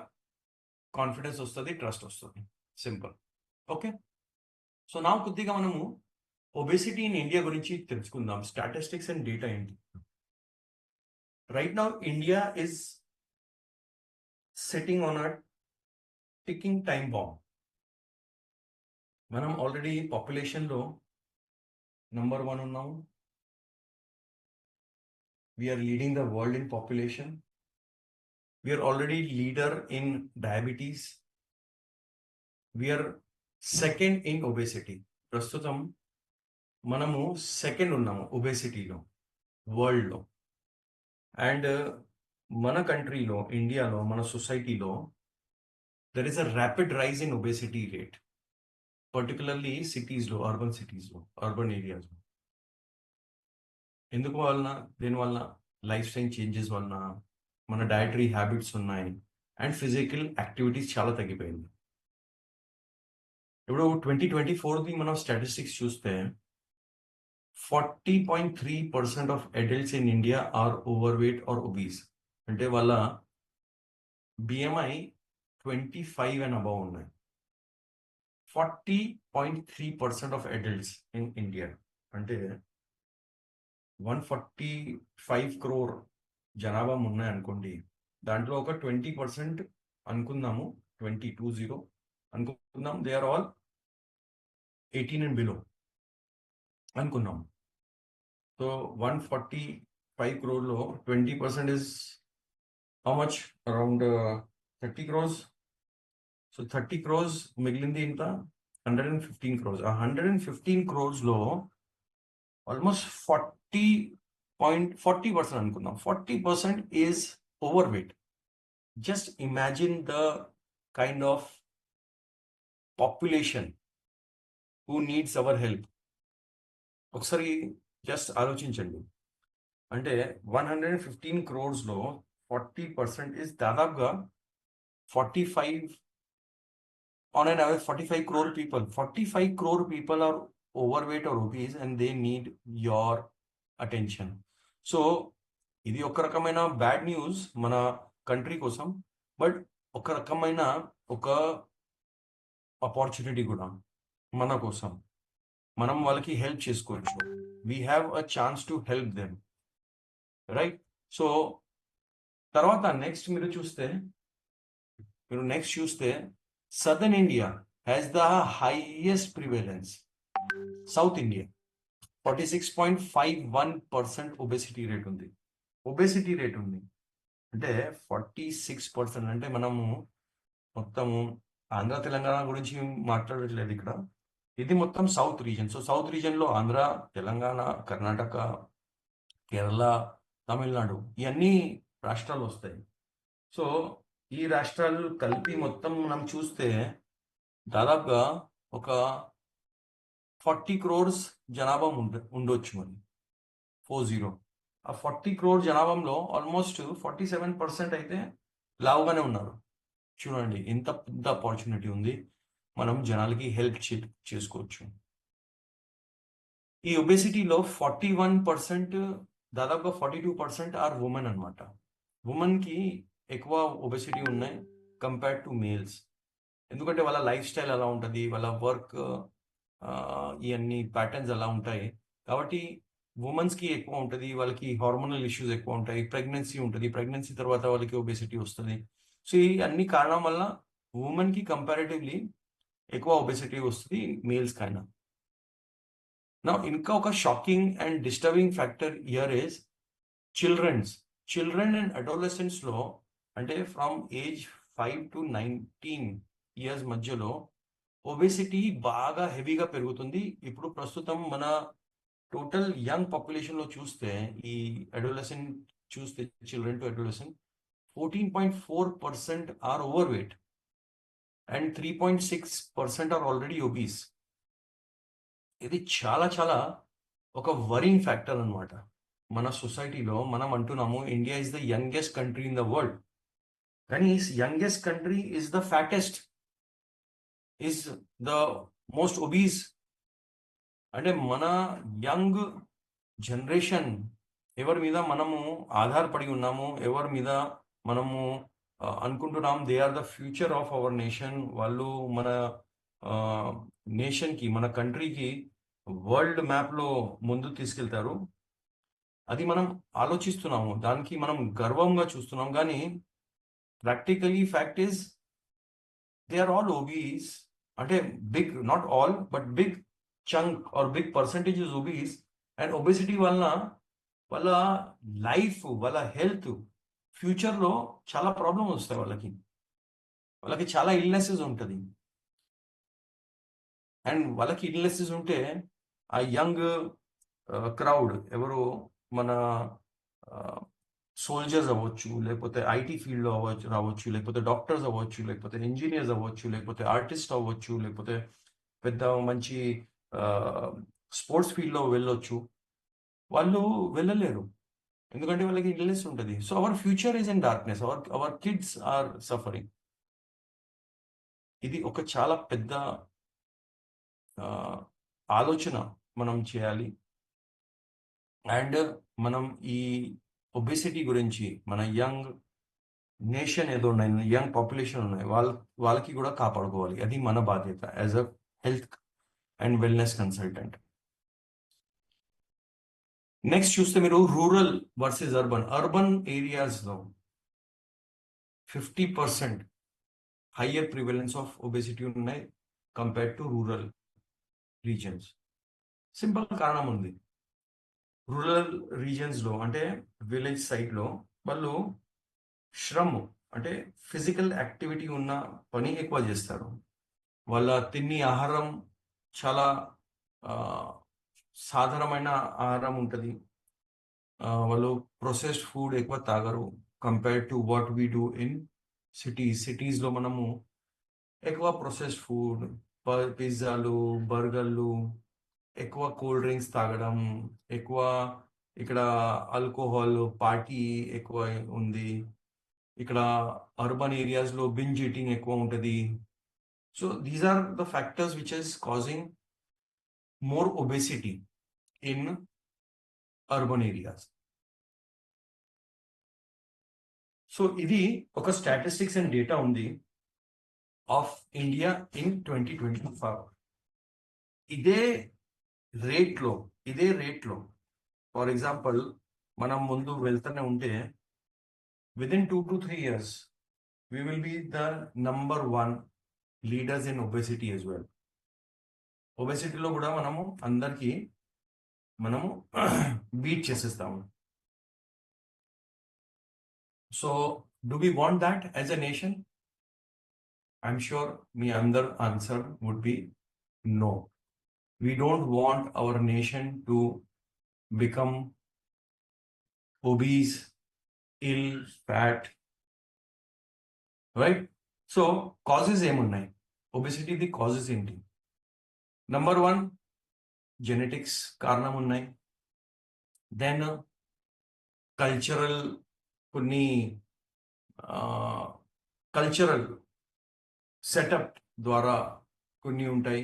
కాన్ఫిడెన్స్ వస్తుంది, ట్రస్ట్ వస్తుంది. సింపుల్. ఓకే, సో నా కొద్దిగా మనము ఒబేసిటీ ఇన్ ఇండియా గురించి తెలుసుకుందాం. స్టాటిస్టిక్స్ అండ్ డేటా ఏంటి. Right now India is sitting on a ticking time bomb. మనం ఆల్రెడీ పాపులేషన్లో నంబర్ 1 ఉన్నాము. We are leading the world in population. We are already leader in diabetes. We are second in obesity. ప్రస్తుతం మనము second ఉన్నాము ఒబేసిటీలో వరల్డ్లో. And మన కంట్రీలో ఇండియాలో మన సొసైటీలో there is a rapid rise in obesity rate, particularly సిటీస్లో, అర్బన్ ఏరియాస్లో. ఎందుకు వలన, దీనివల్ల లైఫ్ స్టైల్ చేంజెస్ వలన, మన డయటరీ హ్యాబిట్స్ ఉన్నాయి అండ్ ఫిజికల్ యాక్టివిటీస్ చాలా తగ్గిపోయింది. ఇప్పుడు 2024ది మనం స్టాటిస్టిక్స్ చూస్తే 40.3% of adults in India are over weight or obese. అంటే వాళ్ళ బిఎంఐ 25 అండ్ అబవ్ ఉన్నాయి. 40.3% ఆఫ్ అడల్ట్స్ ఇన్ ఇండియా అంటే 145 crore జనాభా ఉన్నాయి అనుకోండి. దాంట్లో ఒక 20% అనుకుందాము, 20 అనుకుందాం, they are all 18 and below అనుకున్నాం. So 145 crore 20% is how much? Around 30 crores. So 30 crores మిగిలింది ఇంత 115 crores. ఆ 115 crores లో ఆల్మోస్ట్ 40% అనుకుందాం. 40% is over weight. Just imagine the kind of population who needs hour help. ఒకసారి జస్ట్ ఆలోచించండి. అంటే 115 crores లో 40% ఇస్ దాదాపుగా 45 on an average 45 crore people. 45 crore people are overweight or obese and they need your attention. So ఇది ఒక రకమైన bad news మన country కోసం, బట్ ఒక రకమైన ఒక ఆపర్చునిటీ కూడా మన కోసం. మనం వాళ్ళకి హెల్ప్ చేసుకోవచ్చు. We have a chance to help them, right? So తర్వాత నెక్స్ట్ చూస్తే southern India has the highest prevalence. South India 46.51% obesity rate ఉంది. అంటే 46% అంటే మనము మొత్తము ఆంధ్ర తెలంగాణ గురించి మాట్లాడట్లేదు ఇక్కడ. ఇది మొత్తం సౌత్ రీజన్. సో సౌత్ రీజన్లో ఆంధ్ర, తెలంగాణ, కర్ణాటక, కేరళ, తమిళనాడు ఇవన్నీ రాష్ట్రాలు వస్తాయి. సో ఈ రాష్ట్రాలు కలిపి మొత్తం మనం చూస్తే దాదాపుగా ఒక 40 crores జనాభా ఉండొచ్చు. మరి 40 ఆ 40 crore జనాభాలో ఆల్మోస్ట్ 47% అయితే లావుగానే ఉన్నారు. చూడండి ఎంత పెద్ద ఆపర్చునిటీ ఉంది. మనం జనాలకి హెల్ప్ చేసుకోవచ్చు. ఈ ఒబెసిటీలో 41%, దాదాపుగా 42% ఆర్ ఉమెన్ అనమాట. ఉమెన్కి ఎక్కువ ఒబెసిటీ ఉన్నాయి కంపేర్డ్ టు మేల్స్. ఎందుకంటే వాళ్ళ లైఫ్ స్టైల్ అలా ఉంటుంది, వాళ్ళ వర్క్ ఇవన్నీ ప్యాటర్న్స్ అలా ఉంటాయి. కాబట్టి ఉమెన్స్కి ఎక్కువ ఉంటుంది, వాళ్ళకి హార్మోనల్ ఇష్యూస్ ఎక్కువ ఉంటాయి, ప్రెగ్నెన్సీ ఉంటుంది, ప్రెగ్నెన్సీ తర్వాత వాళ్ళకి ఒబెసిటీ వస్తుంది. సో ఈ అన్ని కారణం వల్ల ఉమెన్కి కంపారిటివ్లీ ఎక్కువ ఒబెసిటీ వస్తుంది మేల్స్ కైనా. నా ఇంకా ఒక shocking and disturbing factor here is children and అడోలసెంట్స్లో, అంటే ఫ్రమ్ ఏజ్ 5 to 19 years మధ్యలో ఒబెసిటీ బాగా హెవీగా పెరుగుతుంది. ఇప్పుడు ప్రస్తుతం మన టోటల్ యంగ్ పాపులేషన్లో చూస్తే, ఈ అడోలసెంట్ చూస్తే, children to adolescent 14.4% are over weight and 3.6% are already obese. ఇది చాలా చాలా ఒక వరింగ్ ఫ్యాక్టర్ అనమాట. మన సొసైటీలో మనం అంటున్నాము India is the youngest country in the world, కానీ youngest country is the fattest, is the most obese. అంటే మన యంగ్ జనరేషన్ ఎవరి మీద మనము ఆధారపడి ఉన్నాము, ఎవరి మీద మనము అనుకుంటున్నాం they are the future of our nation. వాళ్ళు మన నేషన్కి, మన కంట్రీకి వరల్డ్ మ్యాప్లో ముందు తీసుకెళ్తారు. అది మనం ఆలోచిస్తున్నాము, దానికి మనం గర్వంగా చూస్తున్నాం. కానీ practically fact is they are all obese. అంటే big, not all, but big chunk or big percentage is obese. And obesity వలన వాళ్ళ లైఫ్, వాళ్ళ హెల్త్, ఫ్యూచర్లో చాలా ప్రాబ్లమ్స్ వస్తాయి. వాళ్ళకి చాలా ఇల్నెసెస్ ఉంటుంది. అండ్ వాళ్ళకి ఇల్నెసెస్ ఉంటే ఆ యంగ్ క్రౌడ్ ఎవరు, మన సోల్జర్స్ అవ్వచ్చు, లేకపోతే ఐటీ ఫీల్డ్లో రావచ్చు, లేకపోతే డాక్టర్స్ అవ్వచ్చు, లేకపోతే ఇంజనీర్స్ అవ్వచ్చు, లేకపోతే ఆర్టిస్ట్ అవ్వచ్చు, లేకపోతే పెద్ద మంచి స్పోర్ట్స్ ఫీల్డ్లో వెళ్ళొచ్చు. వాళ్ళు వెళ్ళలేరు ఎందుకంటే వాళ్ళకి ఇల్నెస్ ఉంటుంది. So our future is in darkness, our kids are suffering. ఇది ఒక చాలా పెద్ద ఆలోచన మనం చేయాలి. అండ్ మనం ఈ ఒబెసిటీ గురించి, మన యంగ్ నేషన్ ఏదో ఉన్నాయి, యంగ్ పాపులేషన్ ఉన్నాయి, వాళ్ళకి కూడా కాపాడుకోవాలి. అది మన బాధ్యత as a health and wellness consultant. Next చూస్తే మీరు రూరల్ వర్సెస్ అర్బన్ ఏరియాస్లో 50% హయ్యర్ ప్రివెలెన్స్ ఆఫ్ ఒబెసిటీ ఉన్నాయి compared to rural reasons. Simple కారణం ఉంది. రూరల్ రీజన్స్లో అంటే విలేజ్ సైడ్లో వాళ్ళు అంటే ఫిజికల్ యాక్టివిటీ ఉన్న పని ఎక్కువ చేస్తారు. వాళ్ళ తినే ఆహారం చాలా సాధారణమైన ఆహారం ఉంటుంది. వాళ్ళు ప్రొసెస్డ్ ఫుడ్ ఎక్కువ తాగరు compare to what we do in సిటీస్లో మనము ఎక్కువ ప్రొసెస్డ్ ఫుడ్, పిజ్జాలు, బర్గర్లు, ఎక్కువ కూల్ డ్రింక్స్ తాగడం, ఎక్కువ ఇక్కడ ఆల్కహాల్ పార్టీ ఎక్కువ ఉంది. ఇక్కడ అర్బన్ ఏరియాస్లో బింజ్ ఈటింగ్ ఎక్కువ ఉంటుంది. So these are the factors which is causing more obesity in urban areas. So ఇది ఒక స్టాటిస్టిక్స్ అండ్ డేటా ఉంది ఆఫ్ ఇండియా ఇన్ 2025. ఇదే రేట్లో ఫర్ ఎగ్జాంపుల్ మనం ముందు వెళ్తూనే ఉంటే within 2 to 3 years we will be the number 1 leaders in obesity as well. ఒబెసిటీలో కూడా మనము బీట్ చేసేస్తాము. So do we want that as a nation? I'm sure మీ అందర్ answer would be no. We don't want our nation to become obese, ill, fat, right? So causes ఏమున్నాయి? Obesity the causes ఏంటి? Number 1 genetics కారణం ఉన్నాయి. Then cultural కొన్ని cultural setup ద్వారా కొన్ని ఉంటాయి.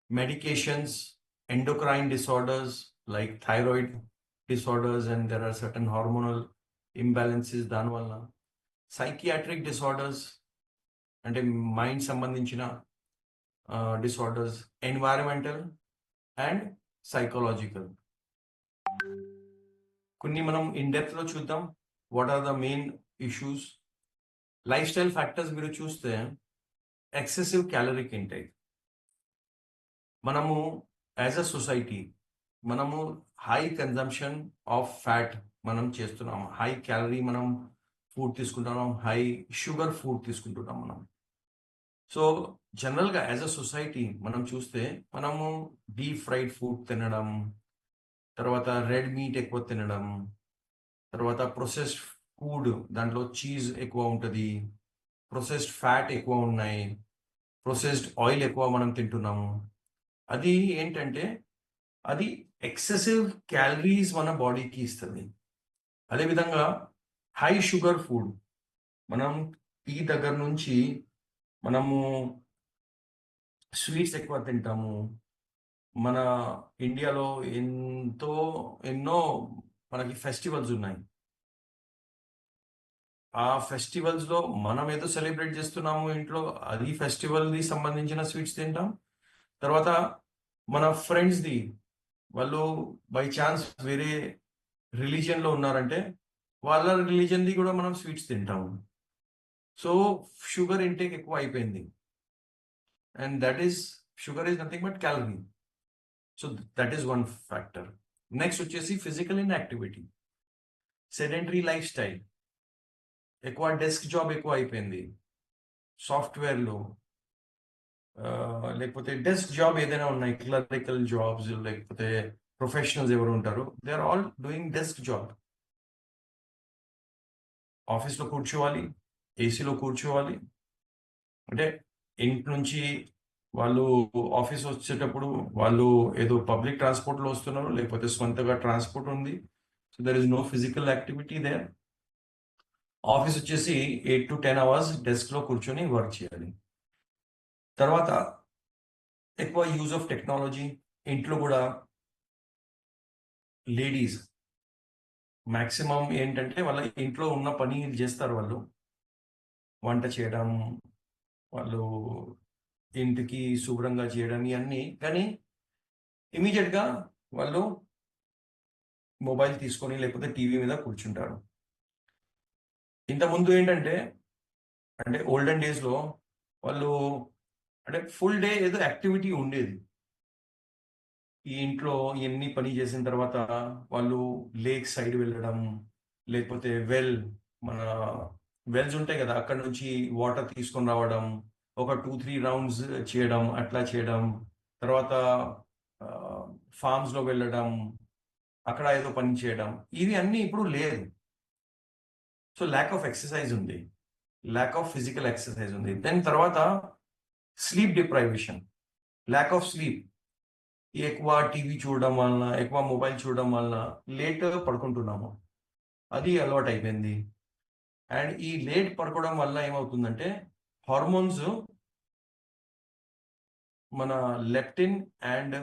Medications, endocrine disorders like thyroid disorders and there are certain hormonal imbalances దానివల్ల. Psychiatric disorders అంటే మైండ్ సంబంధించిన డిసార్డర్స్, ఎన్వైరన్మెంటల్ అండ్ సైకలాజికల్. కొన్ని మనం ఇన్ డెప్త్లో చూద్దాం. What are the main issues? Life style factors మీరు చూస్తే ఎక్సెసివ్ క్యాలరిక్ ఇంటేక్. మనము యాజ్ అ సొసైటీ మనము హై కన్జంప్షన్ ఆఫ్ ఫ్యాట్ మనం చేస్తున్నాం. హై క్యాలరీ మనం ఫుడ్ తీసుకుంటున్నాం, హై షుగర్ ఫుడ్ తీసుకుంటున్నాం మనం. సో జనరల్గా యాజ్ అ సొసైటీ మనం చూస్తే మనము డీప్ ఫ్రైడ్ ఫుడ్ తినడం, తర్వాత రెడ్ మీట్ ఎక్కువ తినడం, తర్వాత ప్రొసెస్డ్ ఫుడ్ దాంట్లో చీజ్ ఎక్కువ ఉంటుంది, ప్రొసెస్డ్ ఫ్యాట్ ఎక్కువ ఉన్నాయి, ప్రొసెస్డ్ ఆయిల్ ఎక్కువ మనం తింటున్నాము. అది ఏంటంటే అది ఎక్సెసివ్ క్యాలరీస్ మన బాడీకి ఇస్తుంది. అదేవిధంగా హై షుగర్ ఫుడ్, మనం టీ దగ్గర నుంచి మనము స్వీట్స్ ఎక్కువ తింటాము. మన ఇండియాలో ఎన్నో మనకి ఫెస్టివల్స్ ఉన్నాయి. ఆ ఫెస్టివల్స్లో మనం ఏదో సెలబ్రేట్ చేస్తున్నాము ఇంట్లో, అది ఫెస్టివల్కి సంబంధించిన స్వీట్స్ తింటాం. తర్వాత మన ఫ్రెండ్స్ది వాళ్ళు బై ఛాన్స్ వేరే రిలీజియన్లో ఉన్నారంటే వాళ్ళ రిలీజియన్ది కూడా మనం స్వీట్స్ తింటాము. సో షుగర్ ఇంటేక్ ఎక్కువ అయిపోయింది. And that is sugar is nothing but calorie. So that is one factor. Next వచ్చేసి physical inactivity, sedentary life style, ఎక్కువ డెస్క్ జాబ్ ఎక్కువ అయిపోయింది. సాఫ్ట్వేర్లో లేకపోతే డెస్క్ జాబ్ ఏదైనా ఉన్నాయి, క్లరికల్ జాబ్స్ లేకపోతే ప్రొఫెషనల్స్ ఎవరు ఉంటారు, they are all doing desk job. ఆఫీస్లో కూర్చోవాలి, ఏసీలో కూర్చోవాలి. అంటే ఇంటి నుంచి వాళ్ళు ఆఫీస్ వచ్చేటప్పుడు వాళ్ళు ఏదో పబ్లిక్ ట్రాన్స్పోర్ట్లో వస్తున్నారు, లేకపోతే సొంతగా ట్రాన్స్పోర్ట్ ఉంది. So there is no physical activity there. Office వచ్చేసి 8 to 10 hours డెస్క్లో కూర్చొని వర్క్ చేయాలి. తర్వాత ఎక్కువ యూజ్ ఆఫ్ టెక్నాలజీ. ఇంట్లో కూడా లేడీస్ మ్యాక్సిమం ఏంటంటే వాళ్ళ ఇంట్లో ఉన్న పని చేస్తారు. వాళ్ళు వంట చేయడం, వాళ్ళు ఇంటికి శుభ్రంగా చేయడం ఇవన్నీ, కానీ ఇమీడియట్గా వాళ్ళు మొబైల్ తీసుకొని లేకపోతే టీవీ మీద కూర్చుంటారు. ఇంతకుముందు ఏంటంటే అంటే ఓల్డెన్ డేస్లో వాళ్ళు అంటే ఫుల్ డే ఏదో యాక్టివిటీ ఉండేది. ఈ ఇంట్లో ఎన్ని పని చేసిన తర్వాత వాళ్ళు లేక్ సైడ్ వెళ్ళడం, లేకపోతే మన వెల్స్ ఉంటాయి కదా, అక్కడ నుంచి వాటర్ తీసుకొని రావడం, ఒక 2-3 రౌండ్స్ చేయడం, అట్లా చేయడం, తర్వాత ఫార్మ్స్లో వెళ్ళడం, అక్కడ ఏదో పని చేయడం, ఇవి అన్నీ ఇప్పుడు లేదు. సో ల్యాక్ ఆఫ్ ఎక్సర్సైజ్ ఉంది, ల్యాక్ ఆఫ్ ఫిజికల్ ఎక్సర్సైజ్ ఉంది. దాని తర్వాత sleep deprivation, lack of sleep. ఎక్కువ టీవీ చూడడం వలన, ఎక్కువ మొబైల్ చూడడం వలన లేట్ పడుకుంటున్నాము, అది అలవాటు అయిపోయింది. అండ్ ఈ లేట్ పడుకోవడం వల్ల ఏమవుతుందంటే హార్మోన్స్, మన లెప్టిన్ అండ్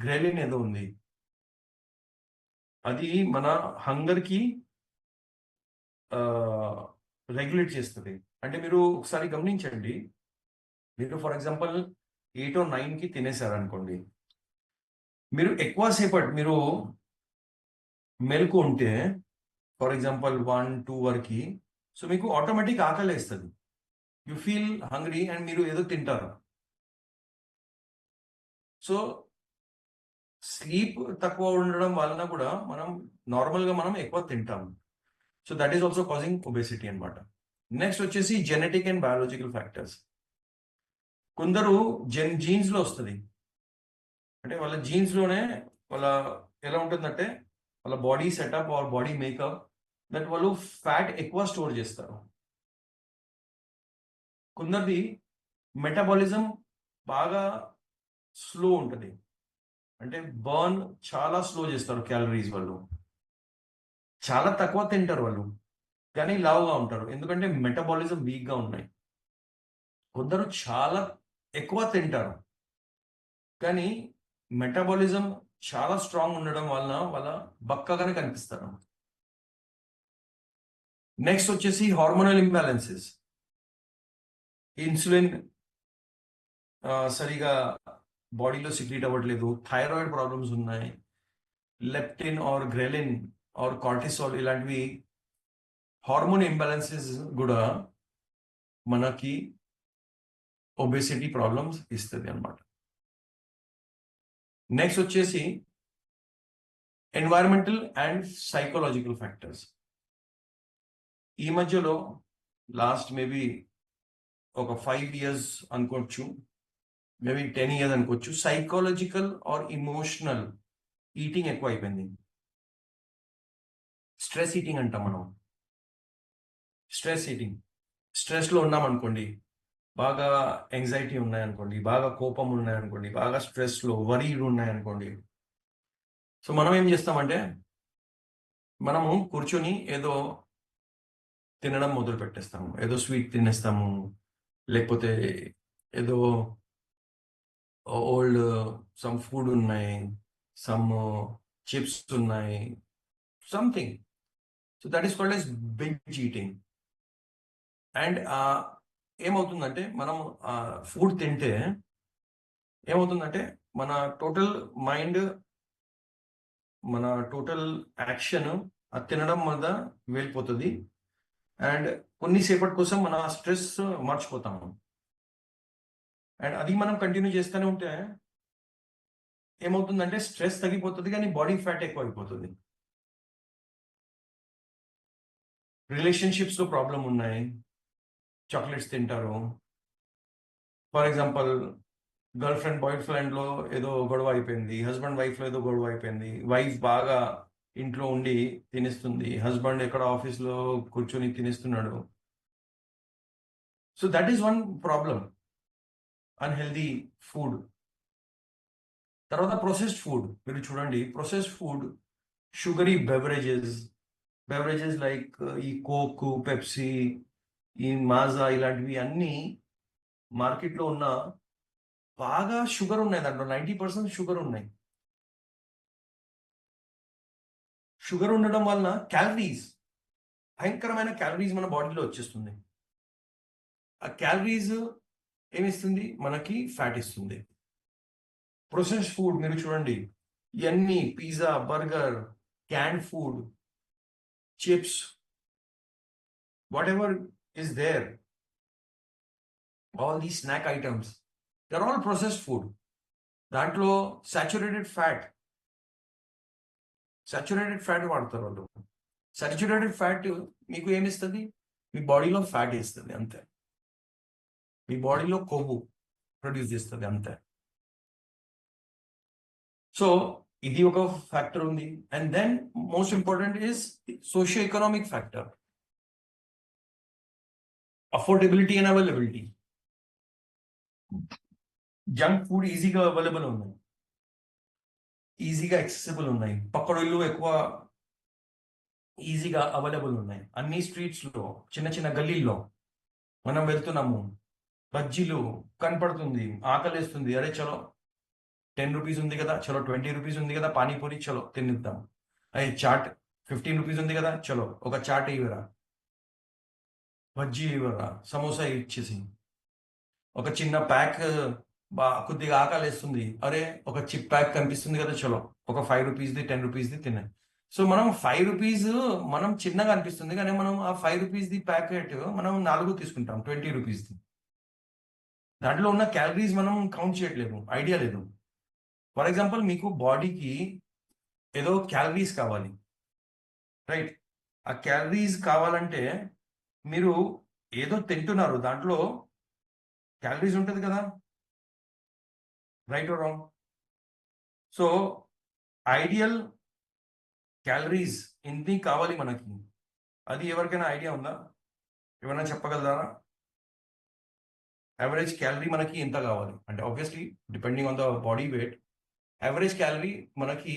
గ్రెలిన్ ఏదో ఉంది, అది మన హంగర్కి రెగ్యులేట్ చేస్తుంది. అంటే మీరు ఒకసారి గమనించండి, మీరు ఫర్ ఎగ్జాంపుల్ 8 or 9కి తినేశారు అనుకోండి, మీరు ఎక్కువసేపటి మీరు మెలకు ఉంటే, ఫర్ ఎగ్జాంపుల్ 1-2 వరకు, సో మీకు ఆటోమేటిక్ ఆకలి వేస్తుంది, యు ఫీల్ హంగ్రీ అండ్ మీరు ఏదో తింటారు. సో స్లీప్ తక్కువ ఉండడం వలన కూడా నార్మల్గా మనం ఎక్కువ తింటాం. So that is also causing obesity అనమాట. నెక్స్ట్ వచ్చేసి జెనెటిక్ అండ్ బయాలజికల్ ఫ్యాక్టర్స్. కొందరు జీన్స్లో వస్తుంది, అంటే వాళ్ళ జీన్స్లోనే వాళ్ళ ఎలా ఉంటుందంటే వాళ్ళ body setup or body makeup, that వాళ్ళు ఫ్యాట్ ఎక్కువ స్టోర్ చేస్తారు. కొందరిది మెటబాలిజం బాగా స్లో ఉంటుంది, అంటే బర్న్ చాలా స్లో చేస్తారు క్యాలరీస్, వాళ్ళు చాలా తక్కువ తింటారు వాళ్ళు, కానీ లావుగా ఉంటారు, ఎందుకంటే మెటబాలిజం వీక్గా ఉన్నాయి. కొందరు చాలా ఎక్కువ తింటారు, కానీ మెటబాలిజం చాలా స్ట్రాంగ్ ఉండడం వలన వాళ్ళ బక్కగానే కనిపిస్తారు. నెక్స్ట్ వచ్చేసి హార్మోనల్ ఇంబ్యాలెన్సెస్. ఇన్సులిన్ సరిగా బాడీలో సిక్రీట్ అవ్వట్లేదు, థైరాయిడ్ ప్రాబ్లమ్స్ ఉన్నాయి, leptin or ghrelin or cortisol ఇలాంటివి హార్మోన్ ఇంబ్యాలెన్సెస్ కూడా మనకి ఒబేసిటీ ప్రాబ్లమ్స్ ఇస్తుంది అన్నమాట. నెక్స్ట్ వచ్చేసి ఎన్వైరన్మెంటల్ అండ్ సైకలాజికల్ ఫ్యాక్టర్స్. ఈ మధ్యలో లాస్ట్ మేబీ ఒక 5 years అనుకోవచ్చు, మేబీ 10 years అనుకోవచ్చు, సైకలాజికల్ ఆర్ ఇమోషనల్ ఈటింగ్ ఎక్కువ అయిపోయింది. స్ట్రెస్ ఈటింగ్ అంటాం మనం. స్ట్రెస్ ఈటింగ్, స్ట్రెస్లో ఉన్నాం అనుకోండి, బాగా యాంగ్జైటీ ఉన్నాయనుకోండి, బాగా కోపం ఉన్నాయనుకోండి, బాగా స్ట్రెస్లో వరీడ్ ఉన్నాయనుకోండి, సో మనం ఏం చేస్తామంటే మనము కూర్చొని ఏదో తినడం మొదలు పెట్టేస్తాము, ఏదో స్వీట్ తినేస్తాము, లేకపోతే ఏదో ఓల్డ్ సమ్ ఫుడ్ ఉన్నాయి, సమ్ చిప్స్ ఉన్నాయి, something. So that is called as binge eating. And ఏమవుతుందంటే మనం ఫుడ్ తింటే ఏమవుతుందంటే మన టోటల్ మైండ్, మన టోటల్ యాక్షన్ అది తినడం మీద వెళ్ళిపోతుంది, అండ్ కొన్నిసేపటి కోసం మన స్ట్రెస్ మర్చిపోతాము. అండ్ అది మనం కంటిన్యూ చేస్తూనే ఉంటే ఏమవుతుందంటే స్ట్రెస్ తగ్గిపోతుంది, కానీ బాడీ ఫ్యాట్ ఎక్కువ అయిపోతుంది. రిలేషన్షిప్స్లో ప్రాబ్లం ఉన్నాయి, చాక్లెట్స్ తింటారు. For example girl friend boy ఫ్రెండ్లో ఏదో గొడవ అయిపోయింది, హస్బెండ్ వైఫ్లో ఏదో గొడవ అయిపోయింది, వైఫ్ బాగా ఇంట్లో ఉండి తినిస్తుంది, హస్బెండ్ ఎక్కడ ఆఫీస్లో కూర్చొని తినిస్తున్నాడు. So that is one problem, unhealthy food. తర్వాత ప్రొసెస్డ్ ఫుడ్, మీరు చూడండి processed food, sugary beverages like ఈ కోక్, పెప్సీ, ఈ మాజా ఇలాంటివి అన్నీ మార్కెట్లో ఉన్న బాగా షుగర్ ఉన్నాయి, దాంట్లో 90% షుగర్ ఉన్నాయి. షుగర్ ఉండడం వలన క్యాలరీస్, భయంకరమైన క్యాలరీస్ మన బాడీలో వచ్చేస్తుంది. ఆ క్యాలరీస్ ఏమిస్తుంది, మనకి ఫ్యాట్ ఇస్తుంది. ప్రొసెస్డ్ ఫుడ్ మీరు చూడండి, ఇవన్నీ pizza, burger, can food, chips, whatever is there, all the snack items, they're all processed food. దాంట్లో సాచురేటెడ్ ఫ్యాట్ వాడతారు వాళ్ళు. సాచురేటెడ్ ఫ్యాట్ మీకు ఏమిస్తుంది, మీ బాడీలో ఫ్యాట్ ఇస్తుంది అంతే. మీ బాడీలో కొవ్వు ప్రొడ్యూస్ చేస్తుంది అంతే. సో ఇది ఒక ఫ్యాక్టర్ ఉంది. And then most important is socio economic factor, affordability and availability. Junk food ఈజీగా అవైలబుల్ ఉన్నాయి, ఈజీగా యాక్సెసిబుల్ ఉన్నాయి, పక్కడోళ్ళు ఎక్కువ ఈజీగా అవైలబుల్ ఉన్నాయి. అన్ని స్ట్రీట్స్లో, చిన్న చిన్న గల్లీల్లో మనం వెళ్తున్నాము, బజ్జీలు కనపడుతుంది, ఆకలేస్తుంది, అరే చలో 10 రూపీస్ ఉంది కదా, చలో 20 రూపీస్ ఉంది కదా, పానీపూరి చలో తినిద్దాం. అయ్యి చాట్ 15 రూపీస్ ఉంది కదా, చలో ఒక చాట్ ఇవ్వరా, బజ్జీ ఇవ్వరా, సమోసా ఇచ్చేసి, ఒక చిన్న ప్యాక్ కొద్దిగా ఆకలేస్తుంది, అరే ఒక చిప్ ప్యాక్ కనిపిస్తుంది కదా, చలో ఒక 5 రూపీస్ది 10 రూపీస్ది తినే. సో మనం 5 రూపీస్ మనం చిన్నగా అనిపిస్తుంది, కానీ మనం ఆ 5 రూపీస్ది ప్యాకెట్ మనం 4 తీసుకుంటాం 20 రూపీస్ది. దాంట్లో ఉన్న క్యాలరీస్ మనం కౌంట్ చేయట్లేదు, ఐడియా లేదు. ఫర్ ఎగ్జాంపుల్ మీకు బాడీకి ఏదో క్యాలరీస్ కావాలి, రైట్? ఆ క్యాలరీస్ కావాలంటే మీరు ఏదో తింటున్నారు, దాంట్లో క్యాలరీస్ ఉంటుంది కదా, right are wrong? So ideal calories ఇన్ని కావాలి మనకి, అది ఎవరికైనా ఐడియా ఉందా? ఏమైనా చెప్పగలరా? యావరేజ్ క్యాలరీ మనకి ఎంత కావాలి అంటే, obviously depending on the body weight, average calorie మనకి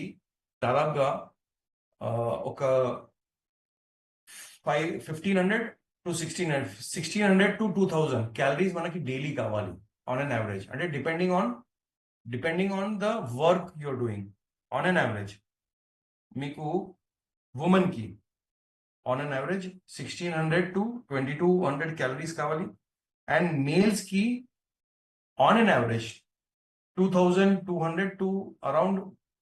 దాదాపుగా ఒక 1500 to 1600 to 2000 క్యాలరీస్ మనకి డైలీ కావాలి ఆన్ అన్ యావరేజ్. అంటే depending on the work you're doing. On an average మీకు ఉమెన్కి on an average 1600 to 2200 calories కావాలి. అండ్ మేల్స్కి on an average 2200 to around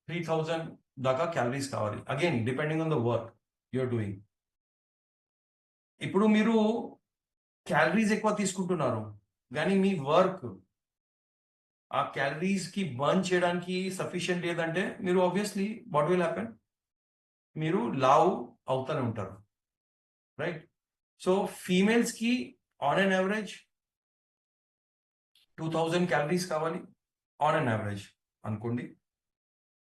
3000 దాకా క్యాలరీస్ కావాలి. Again depending on the work you're doing. ఇప్పుడు మీరు calories ఎక్కువ తీసుకుంటున్నారు, కానీ మీ వర్క్ ఆ క్యాలరీస్కి బర్న్ చేయడానికి సఫిషియంట్ లేదంటే మీరు ఆబ్వియస్లీ వాట్ విల్ హ్యాపెన్, మీరు లావ్ అవుతూనే ఉంటారు, రైట్? సో ఫీమేల్స్కి ఆన్ అన్ యావరేజ్ 2000 క్యాలరీస్ కావాలి ఆన్ అన్ యావరేజ్ అనుకోండి.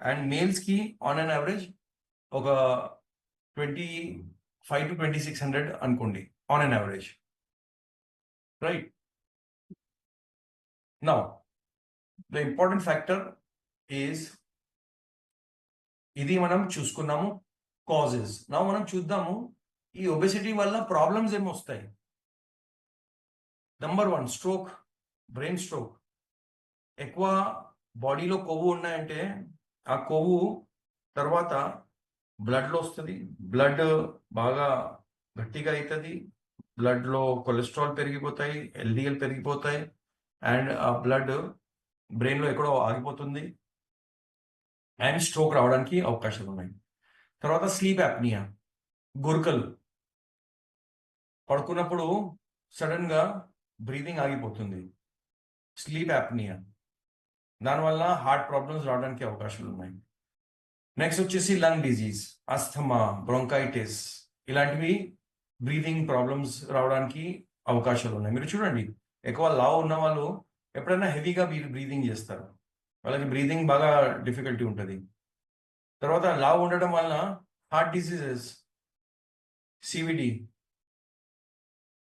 అండ్ మేల్స్కి ఆన్ అన్ యావరేజ్ ఒక 25 to 2600 అనుకోండి on an average, right? Now the important factor is, ఇది మనం చూసుకున్నాము కాజెస్. నౌ మనం చూద్దాము ఈ ఒబెసిటీ వల్ల ప్రాబ్లమ్స్ ఏమి వస్తాయి. Number 1, stroke, brain stroke. ఎక్కువ బాడీలో కొవ్వు ఉన్నాయంటే ఆ కొవ్వు తర్వాత బ్లడ్లో వస్తుంది, బ్లడ్ బాగా గట్టిగా అవుతుంది, బ్లడ్లో కొలెస్ట్రాల్ పెరిగిపోతాయి, ఎల్డిఎల్ పెరిగిపోతాయి, అండ్ ఆ బ్లడ్ బ్రెయిన్లో ఎక్కడో ఆగిపోతుంది, అండ్ స్ట్రోక్ రావడానికి అవకాశాలు ఉన్నాయి. తర్వాత స్లీప్ యాప్నియా, గురకలు, పడుకున్నప్పుడు సడన్గా బ్రీతింగ్ ఆగిపోతుంది, స్లీప్ యాప్నియా. దానివల్ల హార్ట్ ప్రాబ్లమ్స్ రావడానికి అవకాశాలు ఉన్నాయి. నెక్స్ట్ వచ్చేసి లంగ్ డిజీజ్, అస్థమా, బ్రోంకైటిస్, ఇలాంటివి బ్రీతింగ్ ప్రాబ్లమ్స్ రావడానికి అవకాశాలు ఉన్నాయి. మీరు చూడండి, ఎక్కువ లావ్ ఉన్న వాళ్ళు ఎప్పుడైనా హెవీగా బ్రీతింగ్ చేస్తారు, వాళ్ళకి బ్రీతింగ్ బాగా డిఫికల్టీ ఉంటుంది. తర్వాత లావ్ ఉండడం వల్ల heart diseases, CVD,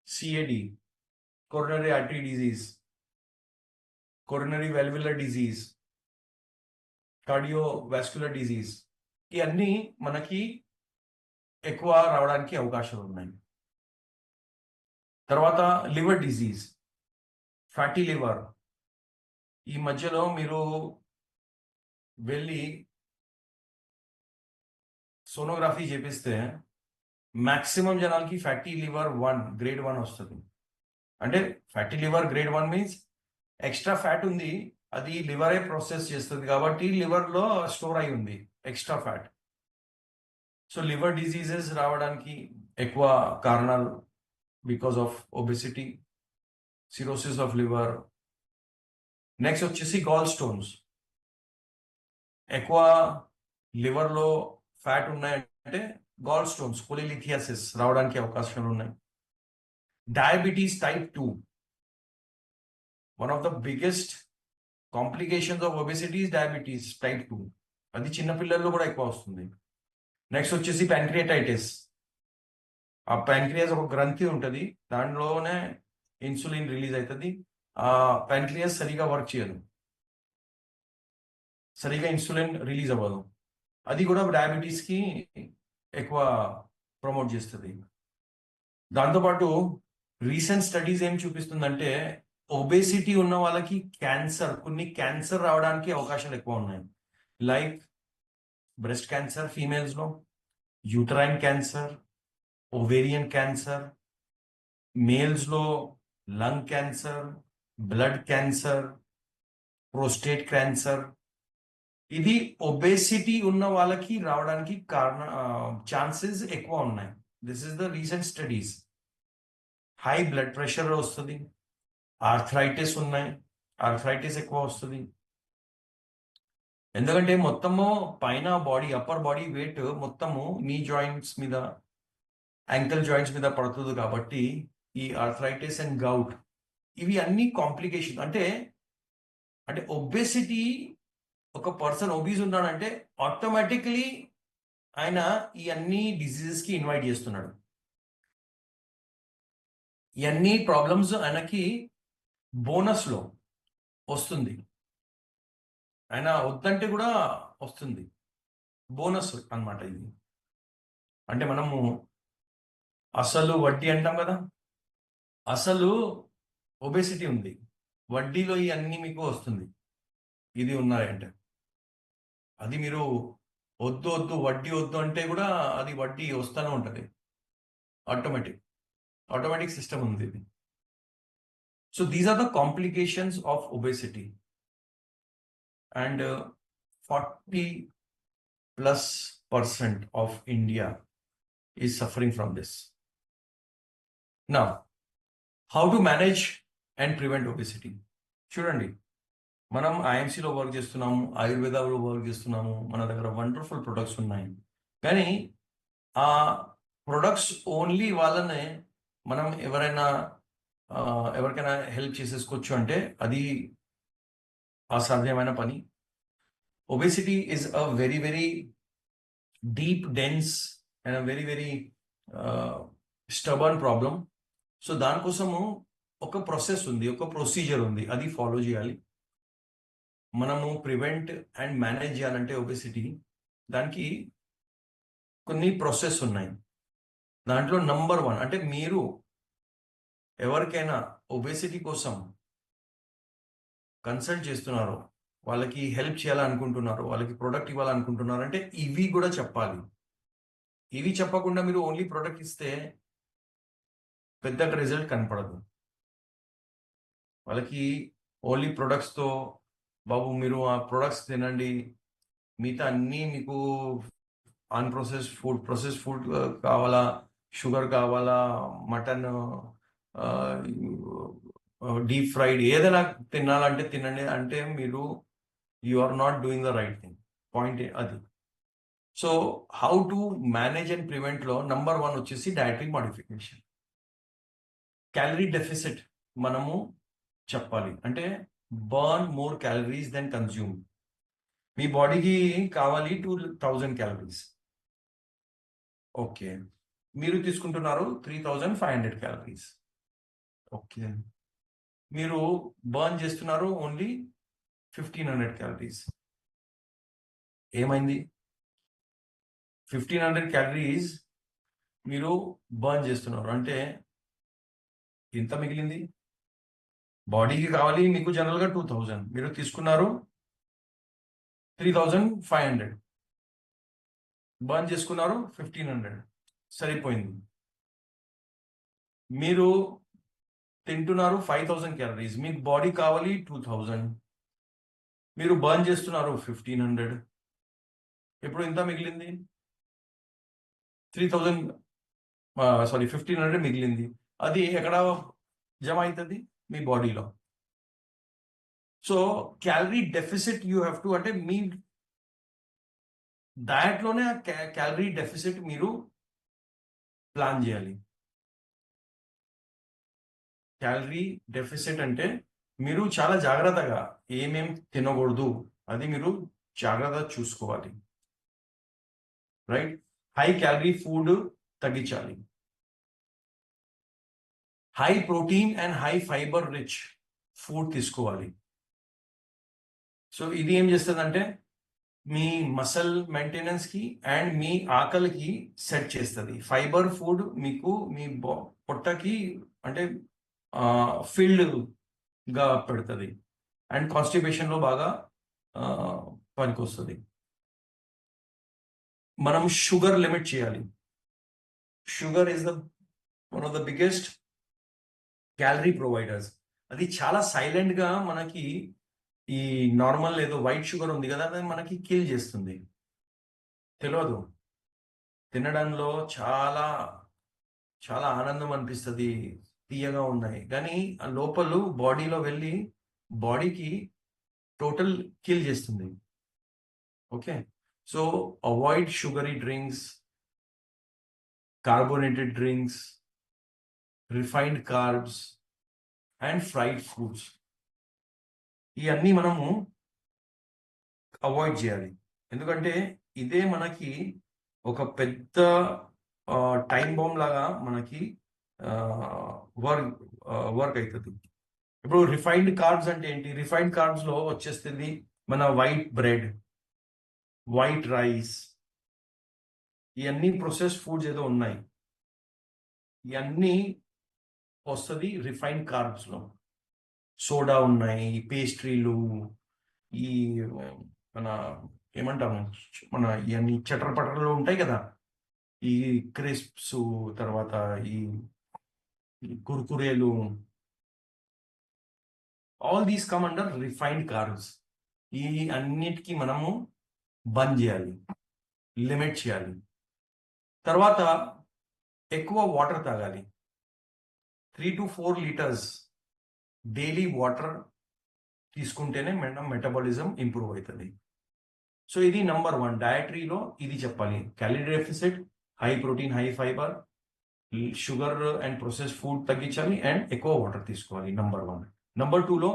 CAD, coronary artery disease, coronary valvular disease, cardiovascular disease, ఇవన్నీ మనకి ఎక్కువ రావడానికి అవకాశాలు ఉన్నాయి. తర్వాత లివర్ డిజీజ్, ఫ్యాటీ లివర్. ఈ మధ్యలో మీరు వెళ్ళి సోనోగ్రఫీ చేపిస్తే మ్యాక్సిమం జనాలకి ఫ్యాటీ లివర్ గ్రేడ్ 1 వస్తుంది. అంటే fatty liver grade 1 means extra fat ఉంది, అది లివరే ప్రాసెస్ చేస్తుంది కాబట్టి లివర్లో స్టోర్ అయి ఉంది extra fat. So liver diseases రావడానికి ఎక్కువ కారణాలు because of obesity, cirrhosis of liver. Next వచ్చేసి గాల్ స్టోన్స్. ఎక్కువ లివర్లో ఫ్యాట్ ఉన్నాయంటే గాల్ స్టోన్స్, కొలిలిథియాసిస్ రావడానికి అవకాశాలు ఉన్నాయి. Diabetes type 2. One of the biggest complications of obesity is diabetes type 2. అది చిన్న పిల్లల్లో కూడా ఎక్కువ వస్తుంది. నెక్స్ట్ వచ్చేసి ప్యాంక్రియాటైటిస్. ఆ ప్యాంక్రియాస్ ఒక గ్రంథి ఉంటుంది, దాంట్లోనే ఇన్సులిన్ రిలీజ్ అవుతుంది. ఆ ప్యాంక్రియాస్ సరిగా వర్క్ చేయదు, సరిగా ఇన్సులిన్ రిలీజ్ అవ్వదు. అది కూడా డయాబెటీస్కి ఎక్కువ ప్రమోట్ చేస్తుంది. దాంతోపాటు రీసెంట్ స్టడీస్ ఏం చూపిస్తుందంటే ఒబేసిటీ ఉన్న వాళ్ళకి కొన్ని క్యాన్సర్ రావడానికి అవకాశాలు ఎక్కువ ఉన్నాయి. లైక్ బ్రెస్ట్ క్యాన్సర్ ఫీమేల్స్లో, యూటరైన్ క్యాన్సర్, ఓవేరియన్ క్యాన్సర్, మేల్స్లో lung cancer, blood cancer, prostate cancer. ఇది ఒబేసిటీ ఉన్న వాళ్ళకి రావడానికి ఛాన్సెస్ ఎక్కువ ఉన్నాయి. This is the recent studies. High blood pressure వస్తుంది, ఆర్థరైటిస్ ఉన్నాయి, ఆర్థరైటిస్ ఎక్కువ వస్తుంది. ఎందుకంటే మొత్తము పైన బాడీ, అప్పర్ బాడీ వెయిట్ మొత్తము నీ జాయింట్స్ మీద, యాంకిల్ జాయింట్స్ మీద పడుతుంది. కాబట్టి ఈ ఆర్థరైటిస్ అండ్ గౌట్ ఇవి అన్ని కాంప్లికేషన్. అంటే ఒబేసిటీ, ఒక పర్సన్ ఒబీస్ ఉన్నాడంటే ఆటోమేటిక్లీ ఆయన ఈ అన్ని డిసీజెస్కి ఇన్వైట్ చేస్తున్నాడు. ఇవన్నీ ప్రాబ్లమ్స్ ఆయనకి బోనస్లో వస్తుంది. ఆయన వద్దంటే కూడా వస్తుంది, బోనస్ అన్నమాట ఇది. అంటే మనము అసలు వడ్డీ అంటాం కదా, అసలు ఒబేసిటీ ఉంది, వడ్డీలో ఈ అన్ని మీకు వస్తుంది. ఇది ఉన్నాయంటే అది మీరు వద్దు వద్దు వడ్డీ వద్దు అంటే కూడా అది వడ్డీ వస్తూనే ఉంటుంది. ఆటోమేటిక్ సిస్టమ్ ఉంది ఇది. So these are the complications of obesity. And 40+% of India is suffering from this. Now, how to manage and prevent obesity? చూడండి, మనం ఐఎంసీలో వర్క్ చేస్తున్నాము, ఆయుర్వేదాలో వర్క్ చేస్తున్నాము, మన దగ్గర వండర్ఫుల్ ప్రొడక్ట్స్ ఉన్నాయి. కానీ ఆ ప్రొడక్ట్స్ ఓన్లీ వాళ్ళనే మనం ఎవరికైనా హెల్ప్ చేసేసుకోవచ్చు అంటే అది అసాధ్యమైన పని. Obesity is a very, very deep, dense and a very, very stubborn problem. So దానికోసము ఒక ప్రాసెస్ ఉంది, ఒక ప్రొసీజర్ ఉంది, అది ఫాలో చేయాలి. మనము ప్రివెంట్ అండ్ మేనేజ్ చేయాలంటే ఒబేసిటీ, దానికి కొన్ని ప్రాసెస్ ఉన్నాయి. దాంట్లో నంబర్ 1 అంటే మీరు ఎవరికైనా ఒబేసిటీ కోసం కన్సల్ట్ చేస్తున్నారో, వాళ్ళకి హెల్ప్ చేయాలనుకుంటున్నారు, వాళ్ళకి ప్రోడక్ట్ ఇవ్వాలనుకుంటున్నారు అంటే ఇవి కూడా చెప్పాలి. ఇవి చెప్పకుండా మీరు ఓన్లీ ప్రోడక్ట్ ఇస్తే పెద్దగా రిజల్ట్ కనపడదు. వాళ్ళకి ఓన్లీ ప్రొడక్ట్స్తో బాబు మీరు ఆ ప్రొడక్ట్స్ తినండి, మిగతా అన్నీ మీకు ప్రాసెస్ ఫుడ్ కావాలా, షుగర్ కావాలా, మటన్, డీప్ ఫ్రైడ్ ఏదైనా తినాలంటే తినండి అంటే మీరు you are not doing the right thing. Point అది. So how to manage and ప్రివెంట్లో నంబర్ 1 వచ్చేసి డైటరీ మోడిఫికేషన్. క్యాలరీ డెఫిసిట్ మనము చెప్పాలి. అంటే burn more calories than consume. మీ బాడీకి కావాలి 2000 క్యాలరీస్, ఓకే, మీరు తీసుకుంటున్నారు 3500 క్యాలరీస్, ఓకే, మీరు బర్న్ చేస్తున్నారు ఓన్లీ 1500 క్యాలరీస్. ఏమైంది? 1500 క్యాలరీస్ మీరు బర్న్ చేస్తున్నారు అంటే ఎంత మిగిలింది? బాడీకి కావాలి మీకు జనరల్గా 2000, మీరు తీసుకున్నారు 3500, బర్న్ చేసుకున్నారు 1500, సరిపోయింది. మీరు తింటున్నారు 5000 క్యాలరీస్, మీకు బాడీ కావాలి 2000, మీరు బర్న్ చేస్తున్నారు 1500, ఇప్పుడు ఎంత మిగిలింది? 1500 మిగిలింది. అది ఎక్కడ జమ అవుతుంది? మీ బాడీలో. So calorie deficit you have to, అంటే మీ డయట్లోనే క్యాలరీ డెఫిసిట్ మీరు ప్లాన్ చేయాలి. క్యాలరీ డెఫిసిట్ అంటే మీరు చాలా జాగ్రత్తగా ఏమేం తినకూడదు అది మీరు జాగ్రత్త చూసుకోవాలి, రైట్? హై క్యాలరీ ఫుడ్ తగ్గించాలి. High protein and high fibre rich food తీసుకోవాలి. సో ఇది ఏం చేస్తుందంటే మీ మసల్ మెయింటెనెన్స్ కి అండ్ మీ ఆకలికి సెట్ చేస్తుంది. ఫైబర్ ఫుడ్ మీకు మీ పొట్టకి అంటే ఫిల్డ్ గా పెడుతుంది అండ్ కాన్స్టిపేషన్ లో బాగా పనికొస్తుంది. మనం షుగర్ లిమిట్ చేయాలి. Sugar is the one of the biggest calorie providers. అది చాలా సైలెంట్ గా మనకి ఈ నార్మల్ ఏదో వైట్ షుగర్ ఉంది కదా, అది మనకి కిల్ చేస్తుంది, తెలియదు. తినడంలో చాలా చాలా ఆనందం అనిపిస్తుంది, తీయగా ఉన్నాయి, కానీ ఆ లోపల బాడీలో వెళ్ళి బాడీకి టోటల్ కిల్ చేస్తుంది. Okay, so avoid sugary drinks, carbonated drinks, refined carbs and fried foods. ఇవన్నీ మనము అవాయిడ్ చేయాలి, ఎందుకంటే ఇదే మనకి ఒక పెద్ద టైం బాంబ్ లాగా మనకి వర్క్ అవుతుంది. ఇప్పుడు రిఫైన్డ్ కార్బ్స్ అంటే ఏంటి? రిఫైన్డ్ కార్బ్స్ లో వచ్చేస్తుంది మన వైట్ బ్రెడ్, వైట్ రైస్, ఇవన్నీ ప్రొసెస్డ్ ఫుడ్స్ ఏదో ఉన్నాయి, ఇవన్నీ వస్తుంది రిఫైన్డ్ కార్బ్స్ లో. సోడా ఉన్నాయి, పేస్ట్రీలు, ఈ మన ఏమంటాము మన ఇవన్నీ చటర్పటర్లు ఉంటాయి కదా, ఈ క్రిస్ప్స్, తర్వాత ఈ కుర్కురేలు, all these come under refined carbs. ఈ అన్నిటికీ మనము బంద్ చేయాలి, లిమిట్ చేయాలి. తర్వాత ఎక్కువ వాటర్ తాగాలి. 3 to 4 లీటర్స్ డైలీ వాటర్ తీసుకుంటేనే మెటబాలిజం ఇంప్రూవ్ అవుతుంది. సో ఇది నంబర్ 1 డయటరీలో ఇది చెప్పాలి. Calorie deficit, high protein, high fibre, sugar and process food తగ్గించాలి అండ్ ఎక్కువ వాటర్ తీసుకోవాలి, నంబర్ 1. నంబర్ 2లో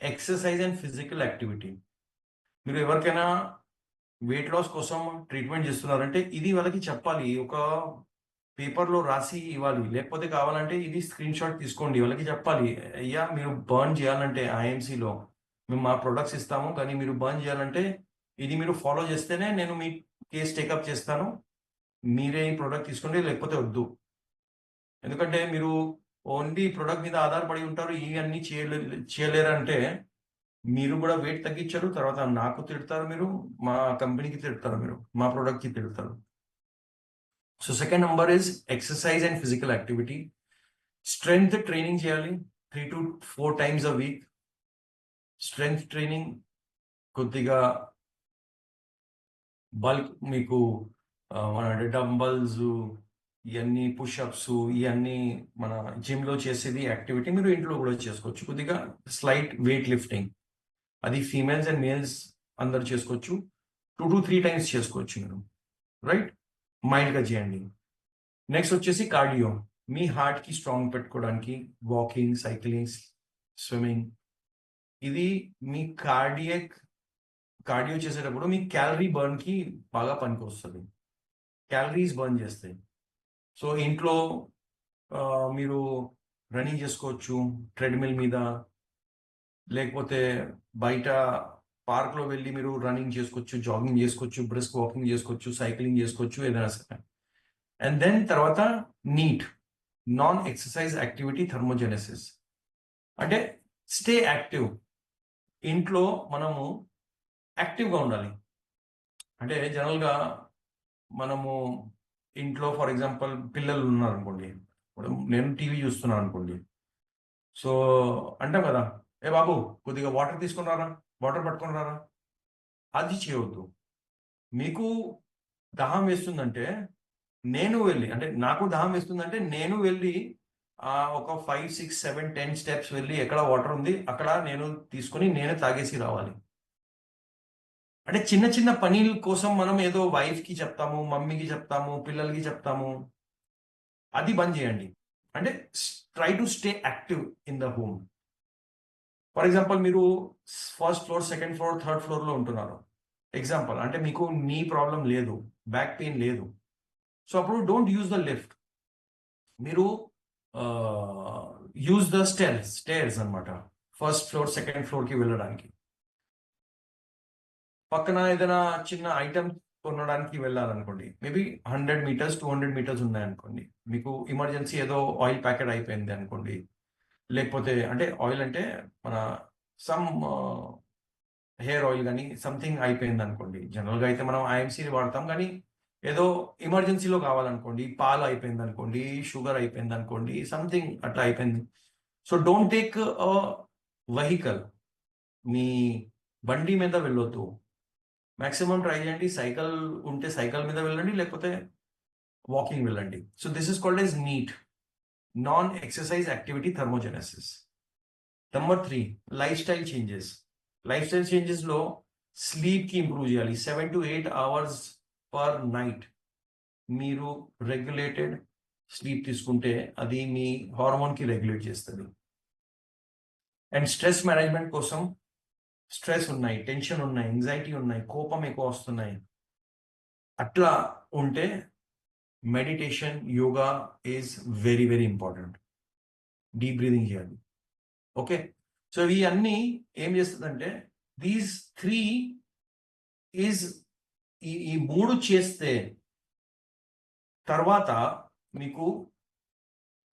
ఎక్సర్సైజ్ అండ్ ఫిజికల్ యాక్టివిటీ. మీరు ఎవరికైనా వెయిట్ లాస్ కోసం ట్రీట్మెంట్ చేస్తున్నారంటే ఇది వాళ్ళకి చెప్పాలి, ఒక పేపర్లో రాసి ఇవ్వాలి, లేకపోతే కావాలంటే ఇది స్క్రీన్ షాట్ తీసుకోండి, వాళ్ళకి చెప్పాలి, అయ్యా మీరు బర్న్ చేయాలంటే ఐఎంసీలో మేము మా ప్రొడక్ట్స్ ఇస్తాము, కానీ మీరు బర్న్ చేయాలంటే ఇది మీరు ఫాలో చేస్తేనే నేను మీ కేస్ టేకప్ చేస్తాను, మీరే ఈ ప్రోడక్ట్ తీసుకోండి, లేకపోతే వద్దు. ఎందుకంటే మీరు ఓన్లీ ప్రొడక్ట్ మీద ఆధారపడి ఉంటారు, ఇవన్నీ చేయలేరంటే మీరు కూడా వెయిట్ తగ్గించారు, తర్వాత నాకు తిడతారు, మీరు మా కంపెనీకి తిడతారు, మీరు మా ప్రోడక్ట్కి తిడతారు. So second number is exercise and physical activity. Strength training చేయాలి 3 to 4 times a week. Strength training కొద్దిగా బల్క్ మీకు మన డంబల్స్, ఇవన్నీ పుషప్స్, ఇవన్నీ మన జిమ్లో చేసేది యాక్టివిటీ మీరు ఇంట్లో కూడా చేసుకోవచ్చు. కొద్దిగా స్లైట్ వెయిట్ లిఫ్టింగ్, అది ఫీమేల్స్ అండ్ మేల్స్ అందరు చేసుకోవచ్చు. 2 to 3 times చేసుకోవచ్చు మీరు, రైట్? మైండ్గా చేయండి. నెక్స్ట్ వచ్చేసి కార్డియో. మీ హార్ట్కి స్ట్రాంగ్ పెట్టుకోవడానికి వాకింగ్, సైక్లింగ్, స్విమ్మింగ్. ఇది మీ కార్డియో చేసేటప్పుడు మీ క్యాలరీ బర్న్కి బాగా పనికి వస్తుంది, క్యాలరీస్ బర్న్ చేస్తాయి. సో ఇంట్లో మీరు రన్నింగ్ చేసుకోవచ్చు ట్రెడ్మిల్ మీద, లేకపోతే బయట పార్క్లో వెళ్ళి మీరు రన్నింగ్ చేసుకోవచ్చు, జాగింగ్ చేసుకోవచ్చు, బ్రిస్క్ వాకింగ్ చేసుకోవచ్చు, సైక్లింగ్ చేసుకోవచ్చు, ఏదైనా సరే. అండ్ దెన్ తర్వాత NEAT, non exercise activity thermogenesis, అంటే స్టే యాక్టివ్. ఇంట్లో మనము యాక్టివ్గా ఉండాలి. అంటే జనరల్గా మనము ఇంట్లో ఫర్ ఎగ్జాంపుల్ పిల్లలు ఉన్నారు అనుకోండి, నేను టీవీ చూస్తున్నాను అనుకోండి, సో అంటాం కదా, ఏ బాబు కొద్దిగా వాటర్ తీసుకుని రారా, వాటర్ పట్టుకొని రారా. అది చేయవద్దు. మీకు దాహం వేస్తుందంటే నేను వెళ్ళి, అంటే నాకు దాహం వేస్తుందంటే నేను వెళ్ళి ఒక 5, 6, 7, 10 స్టెప్స్ వెళ్ళి ఎక్కడ వాటర్ ఉంది అక్కడ నేను తీసుకొని నేను తాగేసి రావాలి. అంటే చిన్న చిన్న పనుల కోసం మనం ఏదో వైఫ్కి చెప్తాము, మమ్మీకి చెప్తాము, పిల్లలకి చెప్తాము, అది బంద్ చేయండి. అంటే try to stay active in the home. For example మీరు first floor, second floor, third ఫ్లోర్లో ఉంటున్నారు. ఎగ్జాంపుల్ అంటే మీకు నీ ప్రాబ్లం లేదు, బ్యాక్ పెయిన్ లేదు. సో అప్పుడు డోంట్ యూజ్ ద లిఫ్ట్, మీరు యూజ్ ద స్టేర్స్ అనమాట. ఫస్ట్ ఫ్లోర్, సెకండ్ ఫ్లోర్కి వెళ్ళడానికి. పక్కన ఏదైనా చిన్న ఐటమ్ కొనడానికి వెళ్ళాలనుకోండి, మేబీ 100 మీటర్స్, 200 మీటర్స్ ఉన్నాయనుకోండి, మీకు ఎమర్జెన్సీ ఏదో ఆయిల్ ప్యాకెట్ అయిపోయింది అనుకోండి, లేకపోతే అంటే ఆయిల్ అంటే మన సమ్ హెయిర్ ఆయిల్ కానీ సంథింగ్ అయిపోయింది అనుకోండి. జనరల్గా అయితే మనం ఐఎంసీని వాడతాం, కానీ ఏదో ఎమర్జెన్సీలో కావాలనుకోండి, పాలు అయిపోయింది అనుకోండి, షుగర్ అయిపోయింది అనుకోండి, సంథింగ్ అట్లా అయిపోయింది. సో డోంట్ టేక్ వెహికల్, మీ బండి మీద వెళ్ళొద్దు. మాక్సిమం ట్రై చేయండి, సైకిల్ ఉంటే సైకిల్ మీద వెళ్ళండి, లేకపోతే వాకింగ్ వెళ్ళండి. So this is called as NEAT, non exercise activity thermogenesis. Number 3, life style changes. Lifestyle చేంజెస్లో స్లీప్కి ఇంప్రూవ్ చేయాలి. 7 to 8 hours పర్ నైట్ మీరు రెగ్యులేటెడ్ స్లీప్ తీసుకుంటే అది మీ హార్మోన్కి రెగ్యులేట్ చేస్తుంది. అండ్ స్ట్రెస్ మేనేజ్మెంట్ కోసం, స్ట్రెస్ ఉన్నాయి, టెన్షన్ ఉన్నాయి, ఎంగ్జైటీ ఉన్నాయి, కోపం ఎక్కువ వస్తున్నాయి, అట్లా ఉంటే meditation, yoga is very very important. Deep breathing చేయాలి. ఓకే, సో ఇవన్నీ ఏం చేస్తుందంటే దీస్ 3 ఈజ్ ఈ 3 చేస్తే తర్వాత మీకు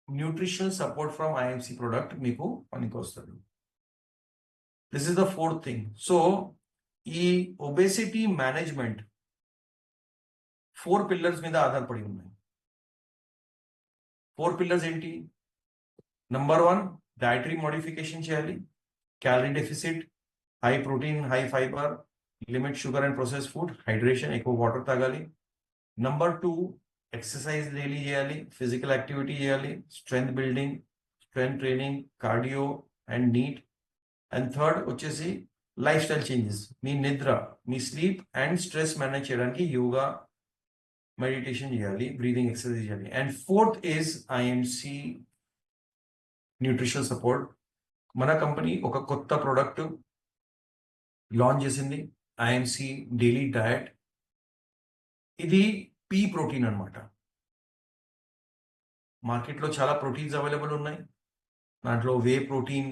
nutritional support from IMC product మీకు పనికి వస్తుంది. This is the 4th thing. So ఈ ఒబేసిటీ మేనేజ్మెంట్ 4 పిల్లర్స్ మీద ఆధారపడి ఉన్నాయి. 4 పిల్లర్స్ ఏంటి? నంబర్ 1, డైటరీ మోడిఫికేషన్ చేయాలి, calorie deficit, high protein, high fibre, limit sugar and process food, hydration, ఎక్కువ వాటర్ తాగాలి. నంబర్ 2, ఎక్సర్సైజ్ డైలీ చేయాలి, ఫిజికల్ యాక్టివిటీ చేయాలి, strength building, strength training, cardio and NEAT. And third వచ్చేసి life style changes, మీ నిద్ర, మీ sleep and stress manage చేయడానికి yoga, meditation చేయాలి, breathing exercise చేయాలి. And 4th is IMC nutritional support. మన company ఒక కొత్త ప్రోడక్ట్ లాంచ్ చేసింది, ఐఎంసీ డైలీ డయట్. ఇది పీ ప్రోటీన్ అనమాట. మార్కెట్లో చాలా ప్రోటీన్స్ అవైలబుల్ ఉన్నాయి. దాంట్లో వే ప్రోటీన్,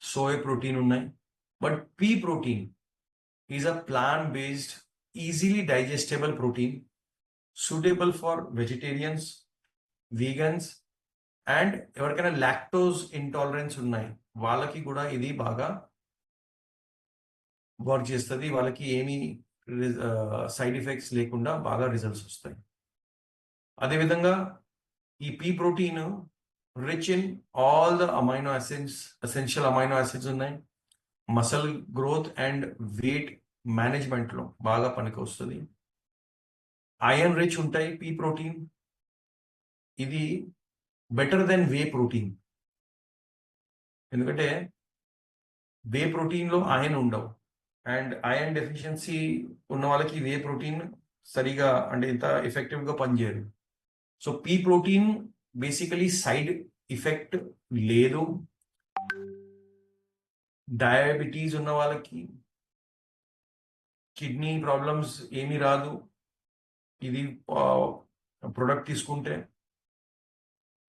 సోయ్ ప్రోటీన్ ఉన్నాయి. But P protein is a plant based, easily digestible protein, suitable for vegetarians, vegans and ఎవరికైనా లాక్టోజ్ ఇంటాలరెన్స్ ఉన్నాయి వాళ్ళకి కూడా ఇది బాగా వర్క్ చేస్తుంది. వాళ్ళకి ఏమీ సైడ్ ఎఫెక్ట్స్ లేకుండా బాగా రిజల్ట్స్ వస్తాయి. అదేవిధంగా ఈ pea protein rich in all the amino acids, essential amino acids ఉన్నాయి. మసల్ గ్రోత్ అండ్ వెయిట్ మేనేజ్మెంట్లో బాగా పనికి వస్తుంది. ఐరన్ రిచ్ ఉంటాయి పీ ప్రోటీన్. ఇది బెటర్ దెన్ వే ప్రోటీన్, ఎందుకంటే వే ప్రోటీన్లో ఐరన్ ఉండవు. అండ్ ఐరన్ డెఫిషియన్సీ ఉన్న వాళ్ళకి వే ప్రోటీన్ సరిగా అంటే ఇంత ఎఫెక్టివ్గా పనిచేయదు. So P protein basically side effect లేదు. డయాబెటీస్ ఉన్న వాళ్ళకి, కిడ్నీ ప్రాబ్లమ్స్ ఏమీ రాదు ఇది ప్రొడక్ట్ తీసుకుంటే.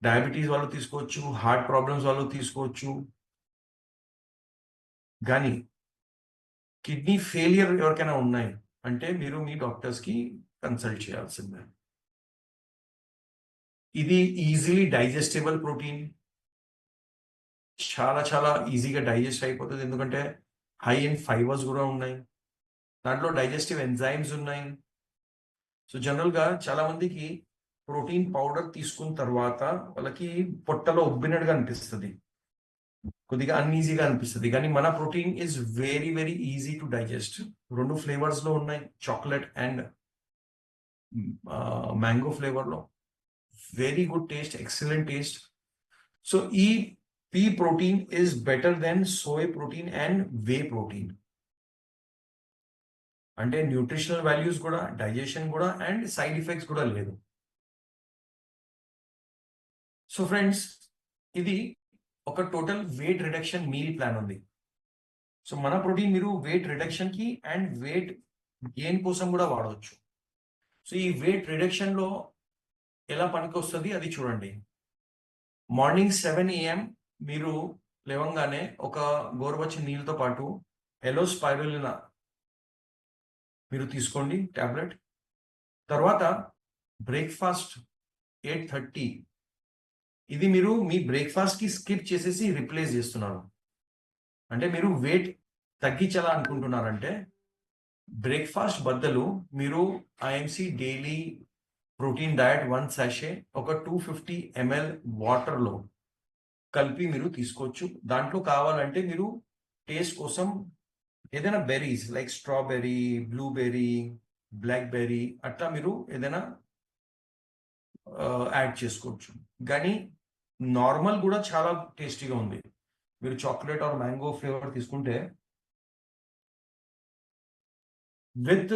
డయాబెటీస్ వాళ్ళు తీసుకోవచ్చు, హార్ట్ ప్రాబ్లమ్స్ వాళ్ళు తీసుకోవచ్చు. కానీ కిడ్నీ ఫెయిలియర్ ఎవరికైనా ఉన్నాయి అంటే మీరు మీ డాక్టర్స్కి కన్సల్ట్ చేయాల్సిందే. ఇది ఈజీలీ డైజెస్టబుల్ ప్రోటీన్, చాలా చాలా ఈజీగా డైజెస్ట్ అయిపోతుంది, ఎందుకంటే హై ఇన్ ఫైబర్స్ కూడా ఉన్నాయి, దాంట్లో డైజెస్టివ్ ఎంజైమ్స్ ఉన్నాయి. సో జనరల్గా చాలా మందికి ప్రోటీన్ పౌడర్ తీసుకున్న తర్వాత వాళ్ళకి పొట్టలో ఉబ్బినట్టుగా అనిపిస్తుంది, కొద్దిగా అన్ఈజీగా అనిపిస్తుంది. కానీ మన protein is very very easy to digest. 2 ఫ్లేవర్స్లో ఉన్నాయి, చాక్లెట్ అండ్ మ్యాంగో ఫ్లేవర్లో. Very good taste, excellent taste. So ఈ pea protein is better than soy protein and whey protein. అంటే న్యూట్రిషనల్ వాల్యూస్ కూడా, డైజెషన్ కూడా అండ్ సైడ్ ఎఫెక్ట్స్ కూడా లేదు. So friends, ఇది ఒక total weight reduction meal plan ఉంది. సో మన ప్రోటీన్ మీరు వెయిట్ రిడక్షన్ కి అండ్ వెయిట్ గెయిన్ కోసం కూడా వాడవచ్చు. సో ఈ వెయిట్ రిడక్షన్ లో ఎలా పనికి వస్తుంది అది చూడండి. మార్నింగ్ 7 AM మీరు లేవంగానే ఒక గోరువెచ్చని నీళ్ళతో పాటు ఎలో స్పైరులినా మీరు తీసుకోండి టాబ్లెట్. తర్వాత బ్రేక్ఫాస్ట్ 8:30, ఇది మీరు మీ బ్రేక్ఫాస్ట్ కి స్కిప్ చేసేసి రిప్లేస్ చేస్తున్నారు. అంటే మీరు వెయిట్ తగ్గించాలా అనుకుంటున్నారంటే బ్రేక్ఫాస్ట్ బదులు మీరు IMC daily protein diet 1 sachet ఒక 250 ml వాటర్లో కలిపి మీరు తీసుకోవచ్చు. దాంట్లో కావాలంటే మీరు టేస్ట్ కోసం ఏదైనా berries like strawberry, blueberry, black berry అట్లా మీరు ఏదైనా యాడ్ చేసుకోవచ్చు. కానీ నార్మల్ కూడా చాలా టేస్టీగా ఉంది. మీరు చాక్లెట్ ఆర్ మ్యాంగో ఫ్లేవర్ తీసుకుంటే విత్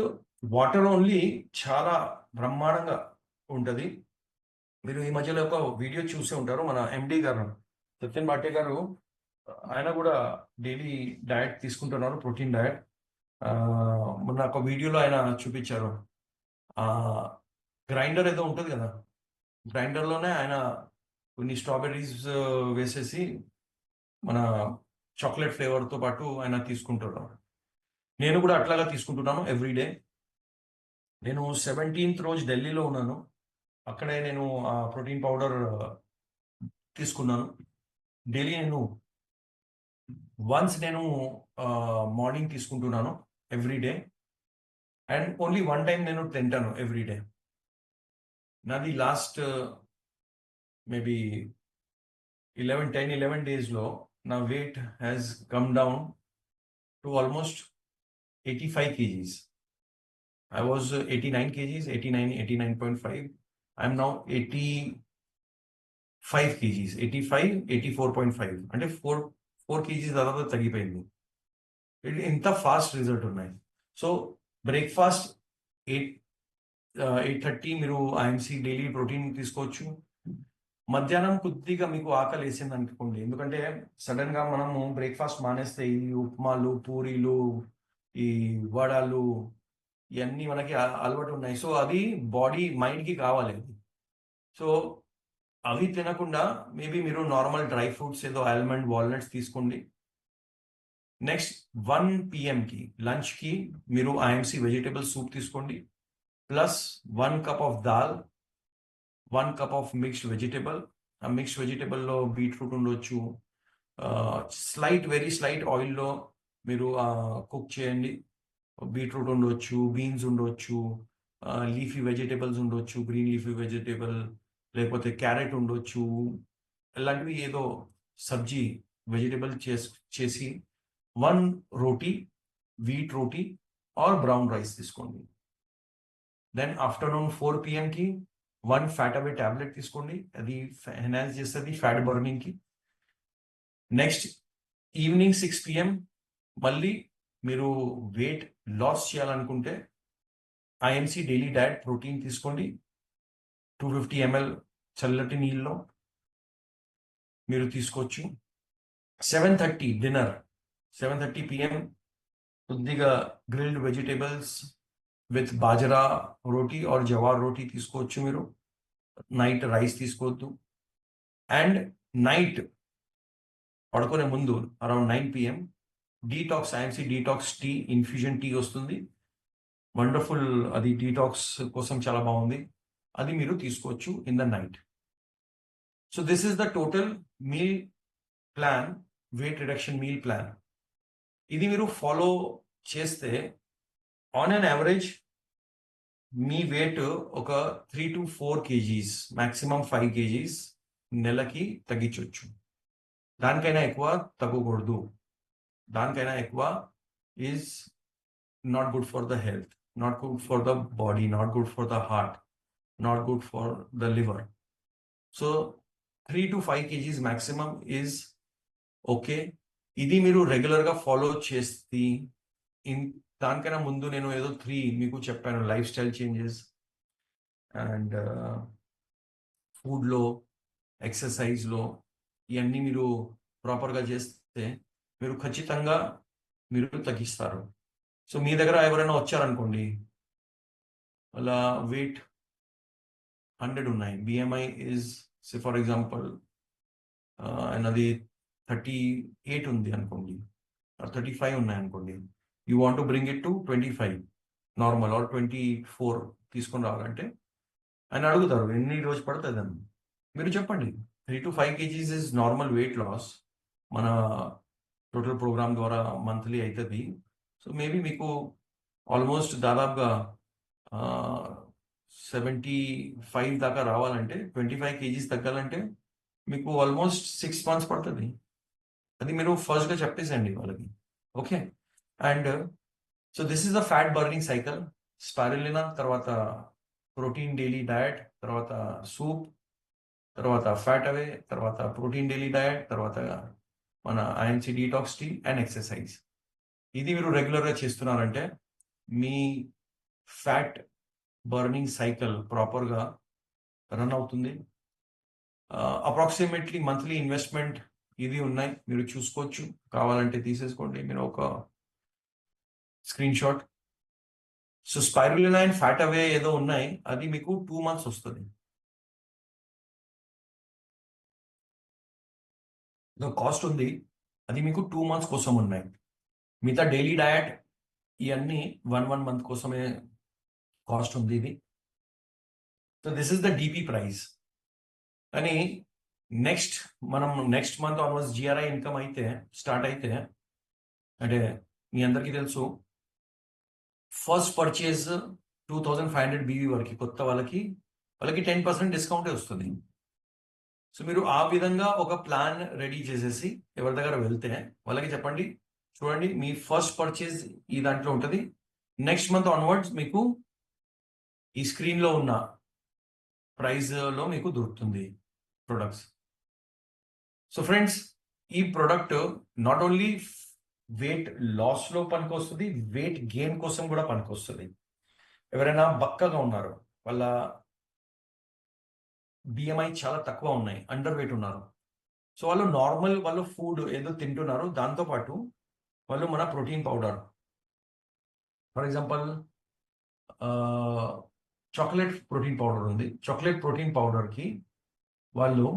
వాటర్ ఓన్లీ చాలా బ్రహ్మాండంగా ఉంటుంది. మీరు ఈ మధ్యలో ఒక వీడియో చూసే ఉంటారు, మన ఎండి గారు సత్యన్ బాటే గారు, ఆయన కూడా డైలీ డయట్ తీసుకుంటున్నారు, ప్రోటీన్ డయట్. మొన్న ఒక వీడియోలో ఆయన చూపించారు. గ్రైండర్ ఏదో ఉంటుంది కదా, గ్రైండర్లోనే ఆయన కొన్ని స్ట్రాబెర్రీస్ వేసేసి మన చాక్లెట్ ఫ్లేవర్తో పాటు ఆయన తీసుకుంటున్నారు. నేను కూడా అట్లాగా తీసుకుంటున్నాను ఎవ్రీడే. నేను 17th రోజు ఢిల్లీలో ఉన్నాను, అక్కడే నేను ప్రోటీన్ పౌడర్ తీసుకున్నాను. డైలీ నేను వన్స్ నేను మార్నింగ్ తీసుకుంటున్నాను ఎవ్రీడే, అండ్ ఓన్లీ 1 టైం నేను తింటాను ఎవ్రీడే. నాది లాస్ట్ మేబీ 11 డేస్లో నా weight has come down to almost 85 kgs. I was 89 kgs, 89.5. I'm now 85 kgs, 85, 84.5. అంటే 4 kgs దాదాపు తగ్గిపోయింది. ఇంత ఫాస్ట్ రిజల్ట్ ఉన్నాయి. సో బ్రేక్ఫాస్ట్ 8:30 మీరు ఐఎంసి డైలీ ప్రోటీన్ తీసుకోవచ్చు. మధ్యాహ్నం కొద్దిగా మీకు ఆకలి వేసింది అనుకోండి, ఎందుకంటే సడన్ గా మనము బ్రేక్ఫాస్ట్ మానేస్తే ఈ ఉప్మాలు, పూరీలు, ఈ వడలు ఇవన్నీ మనకి అలవాటు ఉన్నాయి. సో అది బాడీ మైండ్కి కావాలి. సో అవి తినకుండా మేబీ మీరు నార్మల్ డ్రై ఫ్రూట్స్ ఏదో ఆల్మండ్, వాల్నట్స్ తీసుకోండి. నెక్స్ట్ 1 PMకి లంచ్కి మీరు ఐఎంసి వెజిటేబుల్ సూప్ తీసుకోండి, plus 1 cup of dal, 1 cup of mixed vegetable. ఆ మిక్స్డ్ వెజిటేబుల్లో బీట్రూట్ ఉండొచ్చు, వెరీ స్లైట్ ఆయిల్లో మీరు కుక్ చేయండి. బీట్రూట్ ఉండొచ్చు, బీన్స్ ఉండొచ్చు, లీఫీ వెజిటేబుల్స్ ఉండొచ్చు, గ్రీన్ లీఫీ వెజిటేబుల్, లేకపోతే క్యారెట్ ఉండొచ్చు. ఇలాంటివి ఏదో సబ్జీ వెజిటేబుల్ చేసి 1 roti, wheat roti or brown rice తీసుకోండి. Then afternoon 4 PMకి 1 fat away tablet తీసుకోండి, అది ఎన్హాన్స్ చేస్తుంది ఫ్యాట్ బర్నింగ్కి. నెక్స్ట్ ఈవినింగ్ 6 PM మళ్ళీ మీరు వెయిట్ లాస్ చేయాలనుకుంటే ఐఎంసి డైలీ డయట్ ప్రోటీన్ తీసుకోండి, 250 ml చల్లటి నీళ్ళలో మీరు తీసుకోవచ్చు. 7:30 డిన్నర్, 7:30 PM కొద్దిగా grilled vegetables with bajra roti or jowar roti తీసుకోవచ్చు మీరు. నైట్ రైస్ తీసుకోవద్దు. అండ్ నైట్ పడుకునే ముందు around 9 PM detox, IMC detox tea, infusion tea వస్తుంది, వండర్ఫుల్. అది డీటాక్స్ కోసం చాలా బాగుంది, అది మీరు తీసుకోవచ్చు in the night. So this is the total meal plan, weight reduction meal plan. ఇది మీరు ఫాలో చేస్తే ఆన్ అన్ యావరేజ్ మీ వెయిట్ ఒక 3 to 4 kgs, మాక్సిమం 5 kgs నెలకి తగ్గించవచ్చు. దానికైనా ఎక్కువ తగ్గకూడదు. దానికైనా ఎక్కువ is not good for the health, not good for the body, not good for the heart, not good for the liver. So 3 to 5 kgs maximum is okay. ఇది మీరు రెగ్యులర్గా follow చేస్తే దానికైనా ముందు నేను ఏదో 3 మీకు చెప్పాను, లైఫ్ స్టైల్ చేంజెస్ అండ్ ఫుడ్లో ఎక్సర్సైజ్లో ఇవన్నీ మీరు ప్రాపర్గా చేస్తే మీరు ఖచ్చితంగా మీరు తగ్గిస్తారు. సో మీ దగ్గర ఎవరైనా వచ్చారనుకోండి, అలా వెయిట్ 100 ఉన్నాయి, బిఎంఐ ఈజ్ ఫర్ ఎగ్జాంపుల్ అది 38 ఉంది అనుకోండి, 35 ఉన్నాయి అనుకోండి, you want to bring it to 25 normal or 24 తీసుకొని రావాలంటే ఆయన అడుగుతారు ఎన్ని రోజు పడుతుంది అని. మీరు చెప్పండి 3 to 5 kgs is normal weight loss, మన టోటల్ ప్రోగ్రామ్ ద్వారా మంత్లీ అవుతుంది. సో మేబీ మీకు ఆల్మోస్ట్ దాదాపుగా 75 దాకా రావాలంటే, 25 kgs తగ్గాలంటే మీకు ఆల్మోస్ట్ 6 months పడుతుంది. అది మీరు ఫస్ట్గా చెప్పేసండి వాళ్ళకి. Okay, and so this is the fat burning cycle. Spirulina, తర్వాత ప్రోటీన్ డైలీ డయట్, తర్వాత సూప్, తర్వాత ఫ్యాట్ అవే, తర్వాత ప్రోటీన్ డైలీ డయట్, తర్వాత మన INC detox tea and exercise. ఇది మీరు రెగ్యులర్గా చేస్తున్నారంటే మీ ఫ్యాట్ బర్నింగ్ సైకిల్ ప్రాపర్గా రన్ అవుతుంది. అప్రాక్సిమేట్లీ మంత్లీ ఇన్వెస్ట్మెంట్ ఇది ఉన్నాయి, మీరు చూసుకోవచ్చు, కావాలంటే తీసేసుకోండి మీరు ఒక screenshot. So spirulina and fat away ఏదో ఉన్నాయి, అది మీకు 2 months వస్తుంది. కాస్ట్ ఉంది, అది మీకు 2 months కోసం ఉన్నాయి. మిగతా డైలీ డయట్ ఇవన్నీ 1 month కోసమే కాస్ట్ ఉంది ఇది. So this is the DP price. కానీ మనం next month almost GRI income అయితే స్టార్ట్ అయితే, అంటే మీ అందరికీ తెలుసు, ఫస్ట్ పర్చేజ్ 2500 బీవీ వరకు కొత్త వాళ్ళకి 10% డిస్కౌంటే వస్తుంది. సో మీరు ఆ విధంగా ఒక ప్లాన్ రెడీ చేసేసి ఎవరి దగ్గర వెళ్తే వాళ్ళకి చెప్పండి, చూడండి మీ ఫస్ట్ పర్చేజ్ ఈ దాంట్లో ఉంటుంది, నెక్స్ట్ మంత్ ఆన్వర్డ్స్ మీకు ఈ స్క్రీన్లో ఉన్న ప్రైస్లో మీకు దొరుకుతుంది ప్రొడక్ట్స్. సో ఫ్రెండ్స్, ఈ ప్రొడక్ట్ నాట్ ఓన్లీ వెయిట్ లాస్లో పనికొస్తుంది, వెయిట్ గెయిన్ కోసం కూడా పనికొస్తుంది. ఎవరైనా బక్కగా ఉన్నారు, వాళ్ళ బిఎంఐ చాలా తక్కువ ఉన్నాయి, అండర్ వెయిట్ ఉన్నారు, సో వాళ్ళు నార్మల్ వాళ్ళు ఫుడ్ ఏదో తింటున్నారు, దాంతోపాటు వాళ్ళు మన protein powder, for example chocolate protein powder ఉంది, చాక్లెట్ ప్రోటీన్ పౌడర్కి వాళ్ళు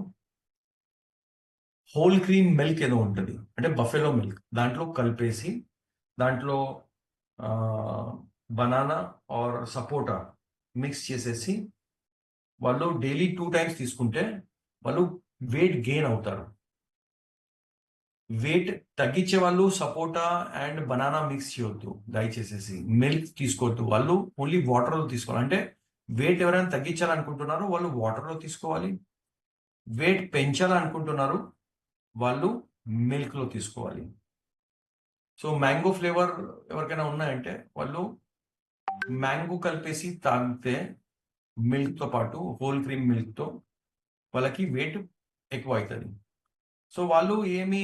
హోల్ క్రీమ్ మిల్క్ ఏదో ఉంటుంది, అంటే బఫెలో మిల్క్, దాంట్లో కలిపేసి దాంట్లో బనానా ఆర్ సపోటా మిక్స్ చేసేసి వాళ్ళు డైలీ 2 times తీసుకుంటే వాళ్ళు వెయిట్ గెయిన్ అవుతారు. వెయిట్ తగ్గించే వాళ్ళు సపోటా అండ్ బనానా మిక్స్ చేయొద్దు, దయచేసేసి మిల్క్ తీసుకోవద్దు, వాళ్ళు ఓన్లీ వాటర్లో తీసుకోవాలి. అంటే వెయిట్ ఎవరైనా తగ్గించాలనుకుంటున్నారో వాళ్ళు వాటర్లో తీసుకోవాలి, వెయిట్ పెంచాలనుకుంటున్నారు వాళ్ళు మిల్క్లో తీసుకోవాలి. సో మ్యాంగో ఫ్లేవర్ ఎవరికైనా ఉన్నాయంటే వాళ్ళు మ్యాంగో కలిపేసి తాగితే మిల్క్తో పాటు హోల్ క్రీమ్ మిల్క్తో వాళ్ళకి వెయిట్ ఎక్కువ అవుతుంది. సో వాళ్ళు ఏమీ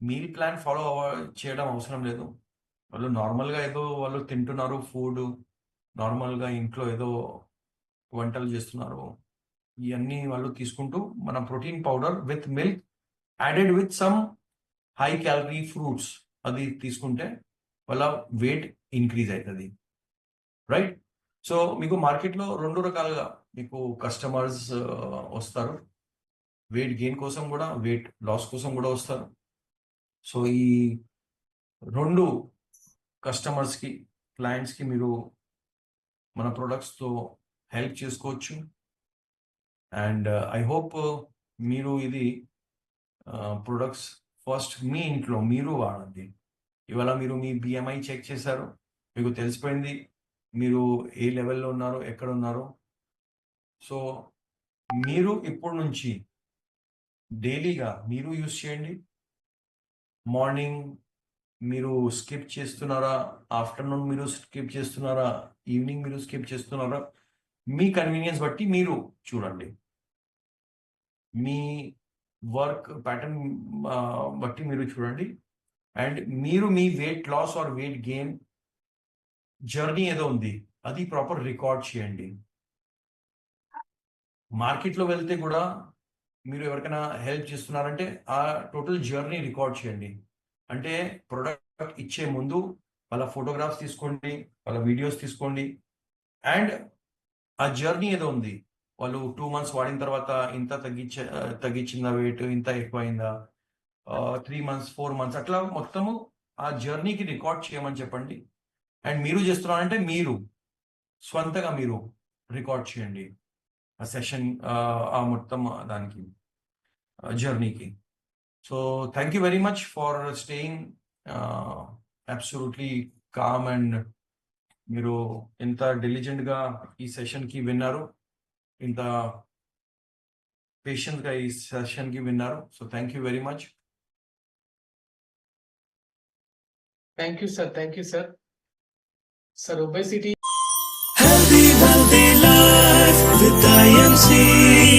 మీల్ ప్లాన్ ఫాలో చేయడం అవసరం లేదు, వాళ్ళు నార్మల్గా ఏదో వాళ్ళు తింటున్నారు ఫుడ్, నార్మల్గా ఇంట్లో ఏదో వంటలు చేస్తున్నారు, ఇవన్నీ వాళ్ళు తీసుకుంటూ మన protein powder with milk added with some high calorie fruits అది తీసుకుంటే వాళ్ళ వెయిట్ ఇంక్రీజ్ అవుతుంది, రైట్? సో మీకు మార్కెట్లో 2 రకాలుగా మీకు కస్టమర్స్ వస్తారు, వెయిట్ గెయిన్ కోసం కూడా, వెయిట్ లాస్ కోసం కూడా వస్తారు. సో ఈ 2 కస్టమర్స్కి, క్లయింట్స్కి మీరు మన ప్రొడక్ట్స్తో హెల్ప్ చేసుకోవచ్చు. అండ్ ఐ హోప్ మీరు ఇది ప్రొడక్ట్స్ ఫస్ట్ మీ ఇంట్లో మీరు వాడండి. ఇవాళ మీరు మీ బిఎంఐ చెక్ చేశారు, మీకు తెలిసిపోయింది మీరు ఏ లెవెల్లో ఉన్నారో, ఎక్కడ ఉన్నారో. సో మీరు ఇప్పటి నుంచి డైలీగా మీరు యూజ్ చేయండి. మార్నింగ్ మీరు స్కిప్ చేస్తున్నారా, ఆఫ్టర్నూన్ మీరు స్కిప్ చేస్తున్నారా, ఈవినింగ్ మీరు స్కిప్ చేస్తున్నారా, మీ కన్వీనియన్స్ బట్టి మీరు చూడండి, మీ వర్క్ ప్యాటర్న్ బట్టి మీరు చూడండి. అండ్ మీరు మీ weight loss or weight gain journey ఏదో ఉంది అది ప్రాపర్ రికార్డ్ చేయండి. మార్కెట్లో వెళ్తే కూడా మీరు ఎవరికైనా హెల్ప్ చేస్తున్నారంటే ఆ టోటల్ జర్నీ రికార్డ్ చేయండి. అంటే ప్రొడక్ట్ ఇచ్చే ముందు వాళ్ళ ఫోటోగ్రాఫ్స్ తీసుకోండి, వాళ్ళ వీడియోస్ తీసుకోండి. అండ్ ఆ జర్నీ ఏదో ఉంది. వాళ్ళు 2 మంత్స్ వాడిన తర్వాత ఇంత తగ్గించిందా వెయిట్, ఇంత ఎక్కువయిందా? 3 మంత్స్, 4 మంత్స్ అట్లా మొత్తము ఆ జర్నీకి రికార్డ్ చేయమని చెప్పండి. అండ్ మీరు చేస్తున్నారంటే మీరు స్వంతగా మీరు రికార్డ్ చేయండి. ఆ సెషన్ ఆ మొత్తం దానికి జర్నీకి. So thank you very much for staying absolutely calm and మీరు ఎంత డెలిజెంట్‌గా ఈ సెషన్‌కి విన్నారు. ఇంత పేషెంట్‌గా ఈ సెషన్‌కి విన్నారు. So thank you very much. Thank you, sir. Thank you, sir. Sir, obesity Healthy life with IMC.